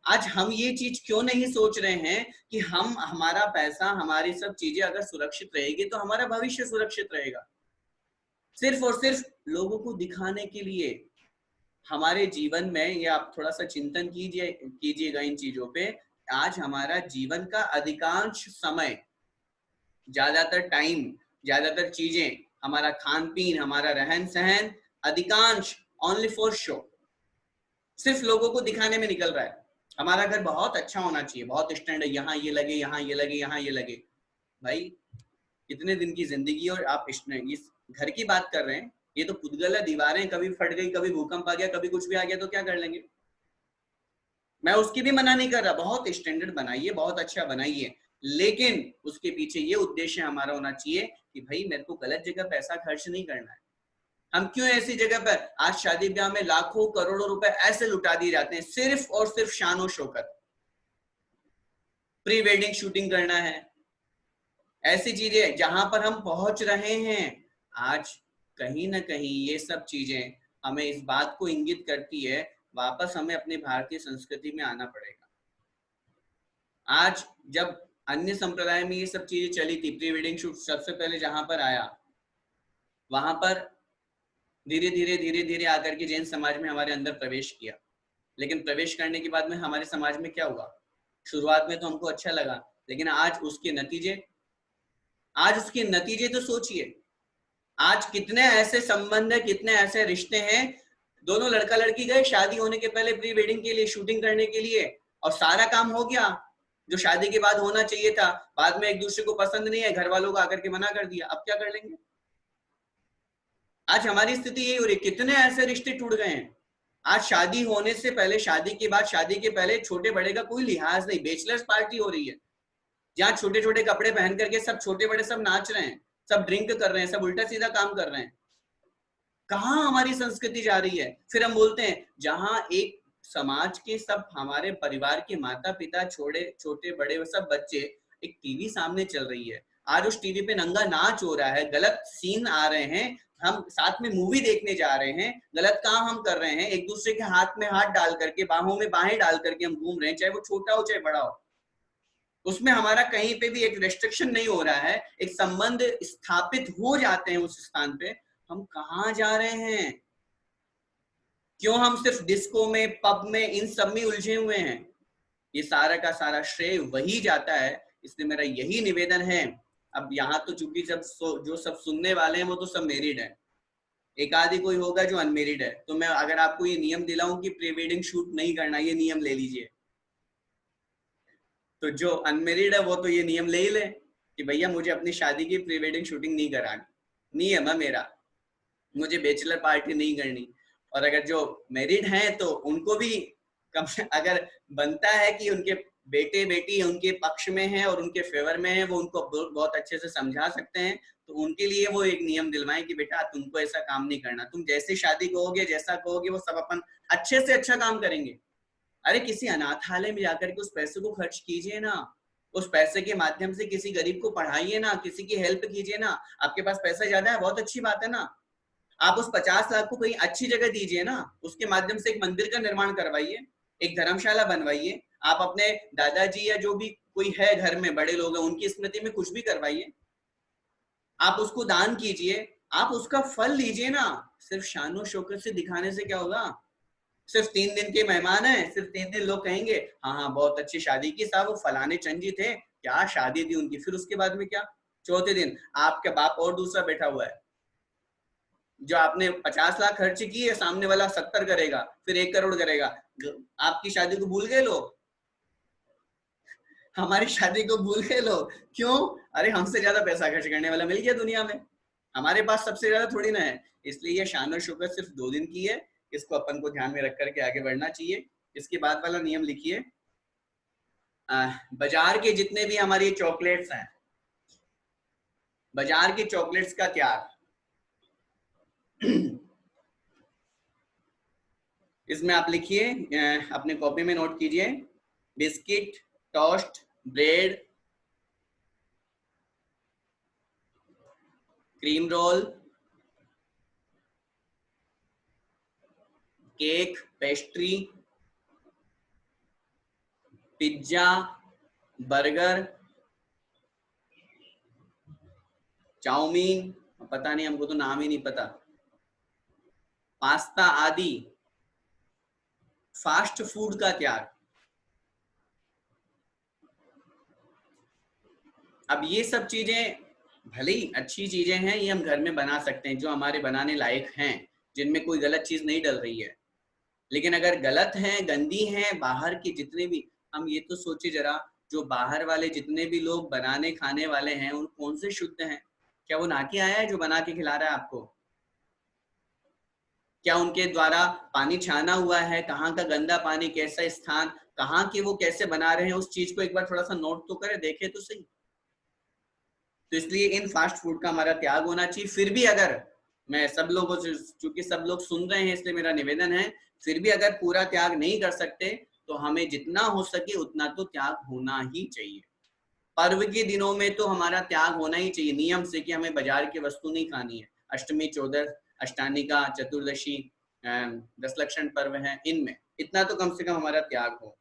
आज हम ये चीज क्यों नहीं सोच रहे हैं कि हम, हमारा पैसा, हमारी सब चीजें अगर सुरक्षित रहेगी तो हमारा भविष्य सुरक्षित रहेगा। सिर्फ और सिर्फ लोगों को दिखाने के लिए हमारे जीवन में, ये आप थोड़ा सा चिंतन कीजिएगा इन चीजों पे। आज हमारा जीवन का अधिकांश समय, ज्यादातर टाइम, ज्यादातर चीजें, हमारा खान पीन, हमारा रहन सहन, अधिकांश ओनली फॉर शो, सिर्फ लोगों को दिखाने में निकल रहा है। हमारा घर बहुत अच्छा होना चाहिए, बहुत स्टैंडर्ड, यहाँ ये लगे, यहाँ ये लगे, यहाँ ये लगे। भाई कितने दिन की जिंदगी और आप इस घर की बात कर रहे हैं? ये तो पुतगल है, दीवारें कभी फट गई, कभी भूकंप आ गया, कभी कुछ भी आ गया तो क्या कर लेंगे? मैं उसकी भी मना नहीं कर रहा, बहुत स्टैंडर्ड बनाइए, बहुत अच्छा बनाइए, लेकिन उसके पीछे ये उद्देश्य हमारा होना चाहिए कि भाई मेरे को गलत जगह पैसा खर्च नहीं करना है। हम क्यों ऐसी जगह पर, आज शादी ब्याह में लाखों करोड़ों रुपए ऐसे लुटा दिए जाते हैं सिर्फ और सिर्फ शान शौकत, प्री वेडिंग शूटिंग करना है, ऐसी चीजें जहां पर हम पहुंच रहे हैं। आज कहीं ना कहीं ये सब चीजें हमें इस बात को इंगित करती है, वापस हमें अपनी भारतीय संस्कृति में आना पड़ेगा। आज जब अन्य संप्रदाय में ये सब चीजें चली थी, प्री वेडिंग शूट सबसे पहले जहां पर आया, वहां पर धीरे धीरे धीरे धीरे आकर के जैन समाज में हमारे अंदर प्रवेश किया। लेकिन प्रवेश करने के बाद में हमारे समाज में क्या हुआ? शुरुआत में तो हमको अच्छा लगा, लेकिन आज उसके नतीजे तो सोचिए। आज कितने ऐसे संबंध है, कितने ऐसे रिश्ते हैं, दोनों लड़का लड़की गए शादी होने के पहले प्री वेडिंग के लिए, शूटिंग करने के लिए, और सारा काम हो गया जो शादी के बाद होना चाहिए था। बाद में एक दूसरे को पसंद नहीं है, घर वालों को आकर के मना कर दिया, अब क्या कर लेंगे? आज हमारी स्थिति यही हो रही है, कितने ऐसे रिश्ते टूट गए हैं। आज शादी होने से पहले, शादी के बाद, शादी के पहले छोटे बड़े का कोई लिहाज नहीं, बैचलर्स पार्टी हो रही है, जहाँ छोटे छोटे कपड़े पहन करके सब छोटे बड़े सब नाच रहे हैं, सब ड्रिंक कर रहे हैं, सब उल्टा सीधा काम कर रहे हैं। कहाँ हमारी संस्कृति जा रही है? फिर हम बोलते हैं जहां एक समाज के सब, हमारे परिवार के माता पिता, छोटे छोटे बड़े सब बच्चे, एक टीवी सामने चल रही है, आज उस टीवी पे नंगा नाच हो रहा है, गलत सीन आ रहे हैं, हम साथ में मूवी देखने जा रहे हैं, गलत काम हम कर रहे हैं, एक दूसरे के हाथ में हाथ डाल करके, बाहों में बाहें डाल करके हम घूम रहे हैं, चाहे वो छोटा हो चाहे बड़ा हो, उसमें हमारा कहीं पे भी एक रेस्ट्रिक्शन नहीं हो रहा है, एक संबंध स्थापित हो जाते हैं उस स्थान पे। हम कहाँ जा रहे हैं? क्यों हम सिर्फ डिस्को में, पब में, इन सब में उलझे हुए हैं? ये सारा का सारा श्रेय वही जाता है। इसलिए मेरा यही निवेदन है, अब यहाँ तो चूंकि जब जो सब सुनने वाले हैं वो तो सब मैरिड है, एक आदि कोई होगा जो अनमेरिड है, तो मैं अगर आपको ये नियम दिलाऊं कि प्री वेडिंग शूट नहीं करना, ये नियम ले लीजिए, तो जो अनमेरिड है वो तो ये नियम ले ही ले कि भैया मुझे अपनी शादी की प्री वेडिंग शूटिंग नहीं करानी, नियम है मेरा, मुझे बैचलर पार्टी नहीं करनी। और अगर जो मैरिड हैं तो उनको भी कम, अगर बनता है कि उनके बेटे बेटी उनके पक्ष में है और उनके फेवर में है, वो उनको बहुत अच्छे से समझा सकते हैं, तो उनके लिए वो एक नियम दिलवाएं कि बेटा तुमको ऐसा काम नहीं करना, तुम जैसे शादी कहोगे, जैसा कहोगे, वो सब अपन अच्छे से अच्छा काम करेंगे। अरे किसी अनाथालय में जाकर के उस पैसे को खर्च कीजिए ना, उस पैसे के माध्यम से किसी गरीब को पढ़ाइए ना, किसी की हेल्प कीजिए ना। आपके पास पैसा ज्यादा है, बहुत अच्छी बात है ना, आप उस 50 लाख को कहीं अच्छी जगह दीजिए ना, उसके माध्यम से एक मंदिर का निर्माण करवाइए, एक धर्मशाला बनवाइए, आप अपने दादाजी या जो भी कोई है घर में बड़े लोग हैं उनकी स्मृति में कुछ भी करवाइए, आप उसको दान कीजिए, आप उसका फल लीजिए ना। सिर्फ शानो शौकत से दिखाने से क्या होगा? सिर्फ 3 दिन के मेहमान है, सिर्फ 3 दिन लोग कहेंगे हाँ हाँ बहुत अच्छी शादी की साहब, वो फलाने चंद जी थे, क्या शादी थी उनकी, फिर उसके बाद में क्या? चौथे दिन आपके बाप और दूसरा बैठा हुआ है, जो आपने 50 लाख खर्च किए, सामने वाला 70 करेगा, फिर 1 करोड़ करेगा। आपकी शादी को भूल गए लोग, हमारी शादी को भूल गए लोग। क्यों? अरे हमसे ज्यादा पैसा खर्च करने वाला मिल गया दुनिया में, हमारे पास सबसे ज्यादा थोड़ी ना है। इसलिए ये शान और शौकत सिर्फ 2 दिन की है, इसको अपन को ध्यान में रख करके आगे बढ़ना चाहिए। इसके बाद वाला नियम लिखिए, बाजार के जितने भी हमारी चॉकलेट्स हैं, बाजार के चॉकलेट्स का त्याग। इसमें आप लिखिए, अपने कॉपी में नोट कीजिए, biscuit, toast, bread, cream roll, cake, pastry, pizza, burger, chow mein, पता नहीं, हमको तो नाम ही नहीं पता, पास्ता आदि फास्ट फूड का त्याग। अब ये सब चीजें भले ही अच्छी चीजें हैं, ये हम घर में बना सकते हैं, जो हमारे बनाने लायक हैं, जिनमें कोई गलत चीज नहीं डल रही है। लेकिन अगर गलत है, गंदी है, बाहर के जितने भी, हम ये तो सोचे जरा, जो बाहर वाले जितने भी लोग बनाने खाने वाले हैं, उन कौन से शुद्ध हैं? क्या वो नाके आया है जो बना के खिला रहा है आपको? क्या उनके द्वारा पानी छाना हुआ है? कहाँ का गंदा पानी, कैसा स्थान, कहाँ के वो कैसे बना रहे हैं, उस चीज को एक बार थोड़ा सा नोट तो करें, देखे तो सही। तो इसलिए इन फास्ट फूड का हमारा त्याग होना चाहिए। फिर भी अगर मैं सब लोगों से, चूंकि सब लोग सुन रहे हैं इसलिए मेरा निवेदन है, फिर भी अगर पूरा त्याग नहीं कर सकते तो हमें जितना हो सके उतना तो त्याग होना ही चाहिए। पर्व के दिनों में तो हमारा त्याग होना ही चाहिए नियम से, कि हमें बाजार की वस्तु नहीं खानी है। अष्टमी, चौदस, अष्टानिका, चतुर्दशी, 10 लक्षण पर्व है, इनमें इतना तो कम से कम हमारा त्याग हो।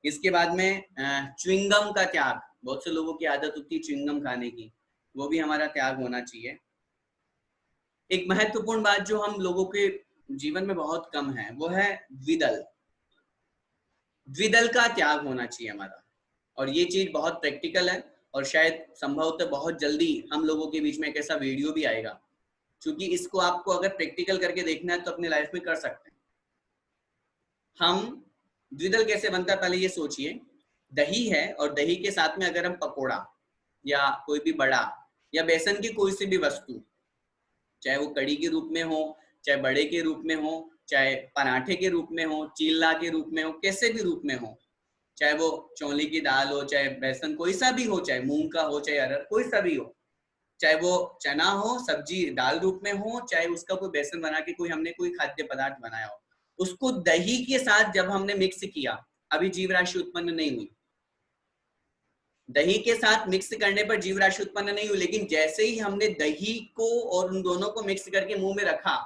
इसके बाद में च्युइंगम का त्याग, बहुत से लोगों की आदत होती है च्युइंगम खाने की, वो भी हमारा त्याग होना चाहिए। एक महत्वपूर्ण बात जो हम लोगों के जीवन में बहुत कम है, वो है द्विदल। द्विदल का त्याग होना चाहिए हमारा, और ये चीज बहुत प्रैक्टिकल है, और शायद संभवतः बहुत जल्दी हम लोगों के बीच में एक ऐसा वीडियो भी आएगा, क्योंकि इसको आपको अगर प्रैक्टिकल करके देखना है तो अपने लाइफ में कर सकते हैं। हम द्विदल कैसे बनता है पहले ये सोचिए। दही है, और दही के साथ में अगर हम पकोड़ा या कोई भी बड़ा या बेसन की कोई सी भी वस्तु, चाहे वो कड़ी के रूप में हो, चाहे बड़े के रूप में हो, चाहे पराठे के रूप में हो, चीला के रूप में हो, कैसे भी रूप में हो, चाहे वो चौली की दाल हो, चाहे बेसन कोई सा भी हो, चाहे मूंग का हो, चाहे अरहर कोई सा भी हो, चाहे वो चना हो, सब्जी दाल रूप में हो, चाहे उसका कोई बेसन बना के कोई हमने कोई खाद्य पदार्थ बनाया हो, उसको दही के साथ जब हमने मिक्स किया, अभी जीव राशि उत्पन्न नहीं हुई। दही के साथ मिक्स करने पर जीव राशि उत्पन्न नहीं हुई, लेकिन जैसे ही हमने दही को और उन दोनों को मिक्स करके मुंह में रखा,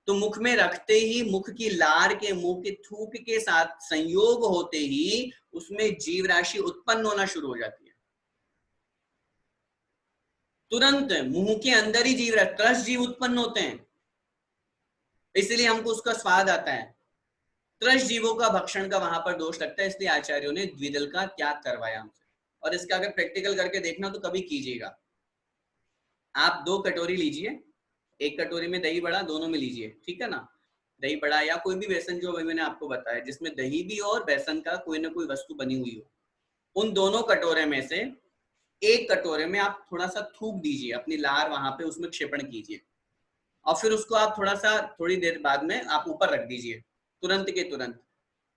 तो मुख में रखते ही मुख की लार के, मुंह के थूक के साथ संयोग होते ही उसमें जीव राशि उत्पन्न होना शुरू हो जाती है। तुरंत मुंह के अंदर ही जीव, त्रस जीव उत्पन्न होते हैं, इसलिए हमको उसका स्वाद आता है। त्रस जीवों का भक्षण का वहां पर दोष लगता है, इसलिए आचार्यों ने द्विदल का त्याग करवाया हमसे। और इसका अगर प्रैक्टिकल करके देखना तो कभी कीजिएगा। आप 2 कटोरी लीजिए, एक कटोरी में दही बड़ा, दोनों में लीजिए, ठीक है ना। दही बड़ा या कोई भी बेसन जो मैंने आपको बताया, जिसमें दही भी और बेसन का कोई ना कोई वस्तु बनी हुई हो, उन दोनों कटोरे में से एक कटोरे में आप थोड़ा सा थूक दीजिए, अपनी लार वहां पे उसमें क्षेपण कीजिए, और फिर उसको आप थोड़ा सा थोड़ी देर बाद में आप ऊपर रख दीजिए, तुरंत के तुरंत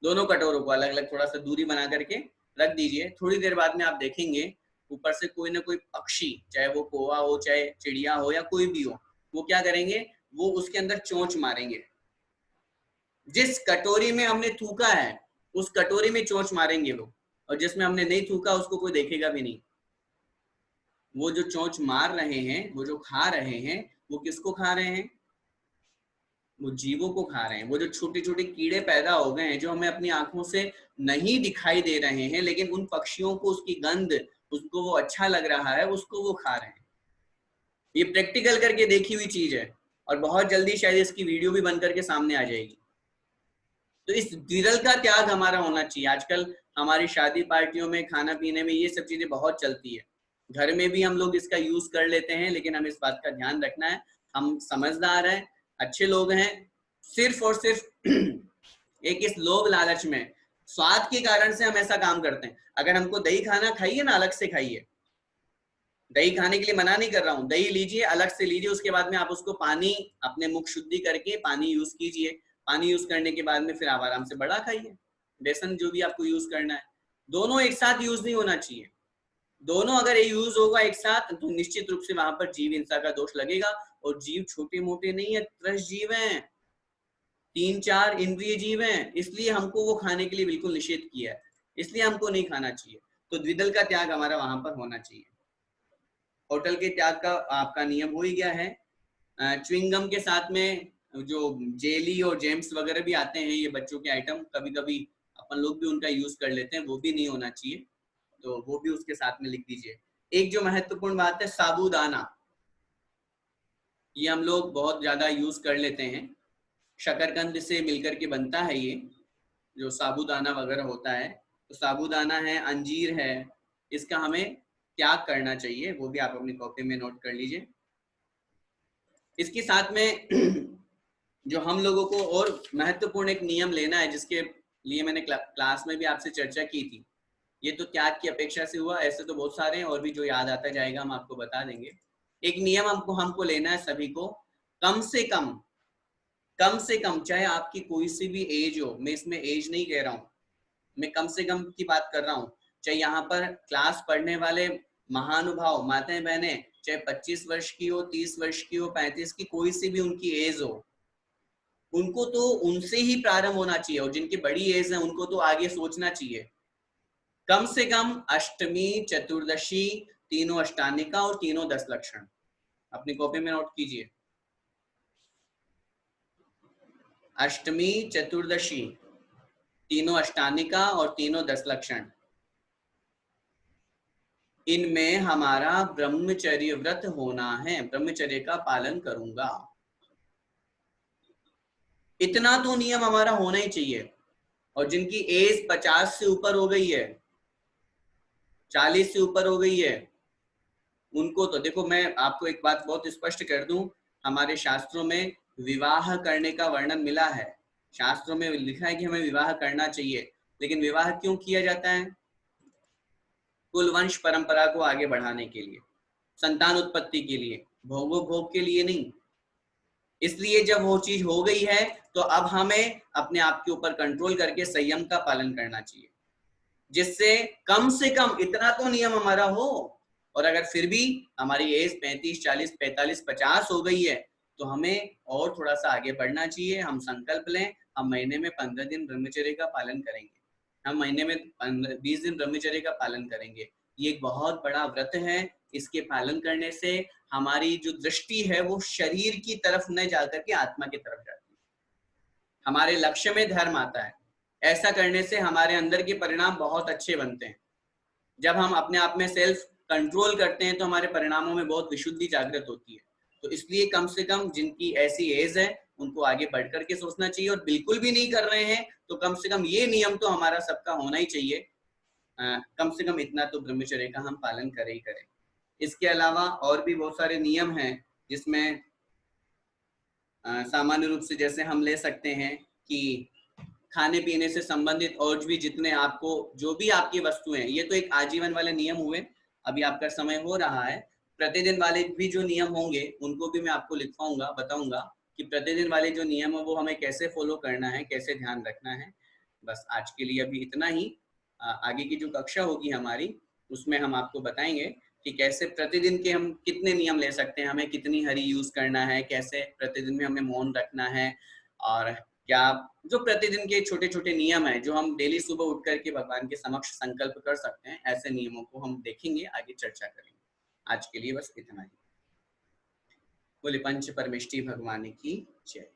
दोनों कटोरों को अलग अलग थोड़ा सा दूरी बना करके रख दीजिए। थोड़ी देर बाद में आप देखेंगे ऊपर से कोई ना कोई पक्षी, चाहे वो कौवा हो, चाहे चिड़िया हो, या कोई भी हो, वो क्या करेंगे, वो उसके अंदर चोंच मारेंगे। जिस कटोरी में हमने थूका है उस कटोरी में चोंच मारेंगे वो, और जिसमें हमने नहीं थूका उसको कोई देखेगा भी नहीं। वो जो चोंच मार रहे हैं, वो जो खा रहे हैं, वो किसको खा रहे हैं? वो जीवों को खा रहे हैं। वो जो छोटे छोटे कीड़े पैदा हो गए हैं, जो हमें अपनी आंखों से नहीं दिखाई दे रहे हैं, लेकिन उन पक्षियों को उसकी गंध, उसको वो अच्छा लग रहा है, उसको वो खा रहे हैं। ये प्रैक्टिकल करके देखी हुई चीज है, और बहुत जल्दी शायद इसकी वीडियो भी बन करके सामने आ जाएगी। तो इस द्विदल का त्याग हमारा होना चाहिए। आजकल हमारी शादी पार्टियों में, खाना पीने में ये सब चीजें बहुत चलती है। घर में भी हम लोग इसका यूज कर लेते हैं, लेकिन हमें इस बात का ध्यान रखना है, हम समझदार हैं, अच्छे लोग हैं, सिर्फ और सिर्फ एक इस लोभ लालच में, स्वाद के कारण से हम ऐसा काम करते हैं। अगर हमको दही खाना, खाइए ना, अलग से खाइए। दही खाने के लिए मना नहीं कर रहा हूँ, दही लीजिए, अलग से लीजिए, उसके बाद में आप उसको पानी, अपने मुख शुद्धि करके पानी यूज कीजिए। पानी यूज करने के बाद में फिर आप आराम से बड़ा खाइए, बेसन जो भी आपको यूज करना है। दोनों एक साथ यूज नहीं होना चाहिए। दोनों अगर ये यूज होगा एक साथ, तो निश्चित रूप से वहां पर जीव हिंसा का दोष लगेगा। और जीव छोटे मोटे नहीं है, त्रस जीव हैं, 3-4 इंद्रिय जीव हैं, इसलिए हमको वो खाने के लिए बिल्कुल निषेध किया है, इसलिए हमको नहीं खाना चाहिए। तो द्विदल का त्याग हमारा वहां पर होना चाहिए। होटल के त्याग का आपका नियम हो ही गया है। च्युइंगम के साथ में जो जेली और जेम्स वगैरह भी आते हैं, ये बच्चों के आइटम कभी कभी अपन लोग भी उनका यूज कर लेते हैं, वो भी नहीं होना चाहिए, तो वो भी उसके साथ में लिख दीजिए। एक जो महत्वपूर्ण बात है, साबूदाना, ये हम लोग बहुत ज्यादा यूज कर लेते हैं, शकरकंद से मिलकर के बनता है ये जो साबूदाना वगैरह होता है, तो साबूदाना है, अंजीर है, इसका हमें त्याग करना चाहिए, वो भी आप अपनी कॉपी में नोट कर लीजिए। इसके साथ में जो हम लोगों को और महत्वपूर्ण एक नियम लेना है, जिसके लिए मैंने क्लास में भी आपसे चर्चा की थी, ये तो त्याग की अपेक्षा से हुआ, ऐसे तो बहुत सारे हैं और भी जो याद आता जाएगा हम आपको बता देंगे। एक नियम हमको लेना है सभी को, कम से कम चाहे आपकी कोई सी भी एज हो, मैं इसमें एज नहीं कह रहा हूँ, मैं कम से कम की बात कर रहा हूँ, चाहे यहाँ पर क्लास पढ़ने वाले महानुभाव माताएं बहनें चाहे 25 वर्ष की हो, 30 वर्ष की हो, 35 की, कोई सी भी उनकी एज हो, उनको तो उनसे ही प्रारंभ होना चाहिए, और जिनकी बड़ी एज है उनको तो आगे सोचना चाहिए। कम से कम अष्टमी, चतुर्दशी, तीनों अष्टानिका और तीनों 10 लक्षण अपनी कॉपी में नोट कीजिए। अष्टमी, चतुर्दशी, तीनों अष्टानिका और तीनों 10 लक्षण, इनमें हमारा ब्रह्मचर्य व्रत होना है, ब्रह्मचर्य का पालन करूंगा, इतना तो नियम हमारा होना ही चाहिए। और जिनकी एज 50 से ऊपर हो गई है, 40 से ऊपर हो गई है, उनको तो देखो, मैं आपको एक बात बहुत स्पष्ट कर दूं, हमारे शास्त्रों में विवाह करने का वर्णन मिला है, शास्त्रों में लिखा है कि हमें विवाह करना चाहिए, लेकिन विवाह क्यों किया जाता है? कुल वंश परंपरा को आगे बढ़ाने के लिए, संतान उत्पत्ति के लिए, भोग के लिए नहीं। इसलिए जब वो चीज हो गई है तो अब हमें अपने आप के ऊपर कंट्रोल करके संयम का पालन करना चाहिए, जिससे कम से कम इतना तो नियम हमारा हो। और अगर फिर भी हमारी एज 35, 40, 45, 50 हो गई है, तो हमें और थोड़ा सा आगे बढ़ना चाहिए। हम संकल्प लें, हम महीने में 15 दिन ब्रह्मचर्य का पालन करेंगे, हम महीने में 20 दिन ब्रह्मचर्य का पालन करेंगे। ये एक बहुत बड़ा व्रत है, इसके पालन करने से हमारी जो दृष्टि है वो शरीर की तरफ न जाकर के आत्मा की तरफ जाती है, हमारे लक्ष्य में धर्म आता है। ऐसा करने से हमारे अंदर के परिणाम बहुत अच्छे बनते हैं। जब हम अपने आप में सेल्फ कंट्रोल करते हैं तो हमारे परिणामों में बहुत विशुद्धि जागृत होती है। तो इसलिए कम से कम जिनकी ऐसी एज है उनको आगे बढ़ करके सोचना चाहिए, और बिल्कुल भी नहीं कर रहे हैं तो कम से कम ये नियम तो हमारा सबका होना ही चाहिए, कम से कम इतना तो ब्रह्मचर्य का हम पालन करें ही करें। इसके अलावा और भी बहुत सारे नियम हैं, जिसमें सामान्य रूप से जैसे हम ले सकते हैं कि खाने पीने से संबंधित और भी जितने आपको जो भी आपकी वस्तुएं, ये तो एक आजीवन वाले नियम हुए, अभी आपका समय हो रहा है। प्रतिदिन वाले भी जो नियम होंगे उनको भी मैं आपको लिखवाऊंगा, बताऊंगा कि प्रतिदिन वाले जो नियम है वो हमें कैसे फॉलो करना है, कैसे ध्यान रखना है। बस आज के लिए अभी इतना ही। आगे की जो कक्षा होगी हमारी, उसमें हम आपको बताएंगे कि कैसे प्रतिदिन के हम कितने नियम ले सकते हैं, हमें कितनी हरी यूज करना है, कैसे प्रतिदिन में हमें मौन रखना है, और क्या जो प्रतिदिन के छोटे छोटे नियम है जो हम डेली सुबह उठ करके भगवान के समक्ष संकल्प कर सकते हैं, ऐसे नियमों को हम देखेंगे, आगे चर्चा करेंगे। आज के लिए बस इतना ही। बोले पंच परमेष्टि भगवान की जय।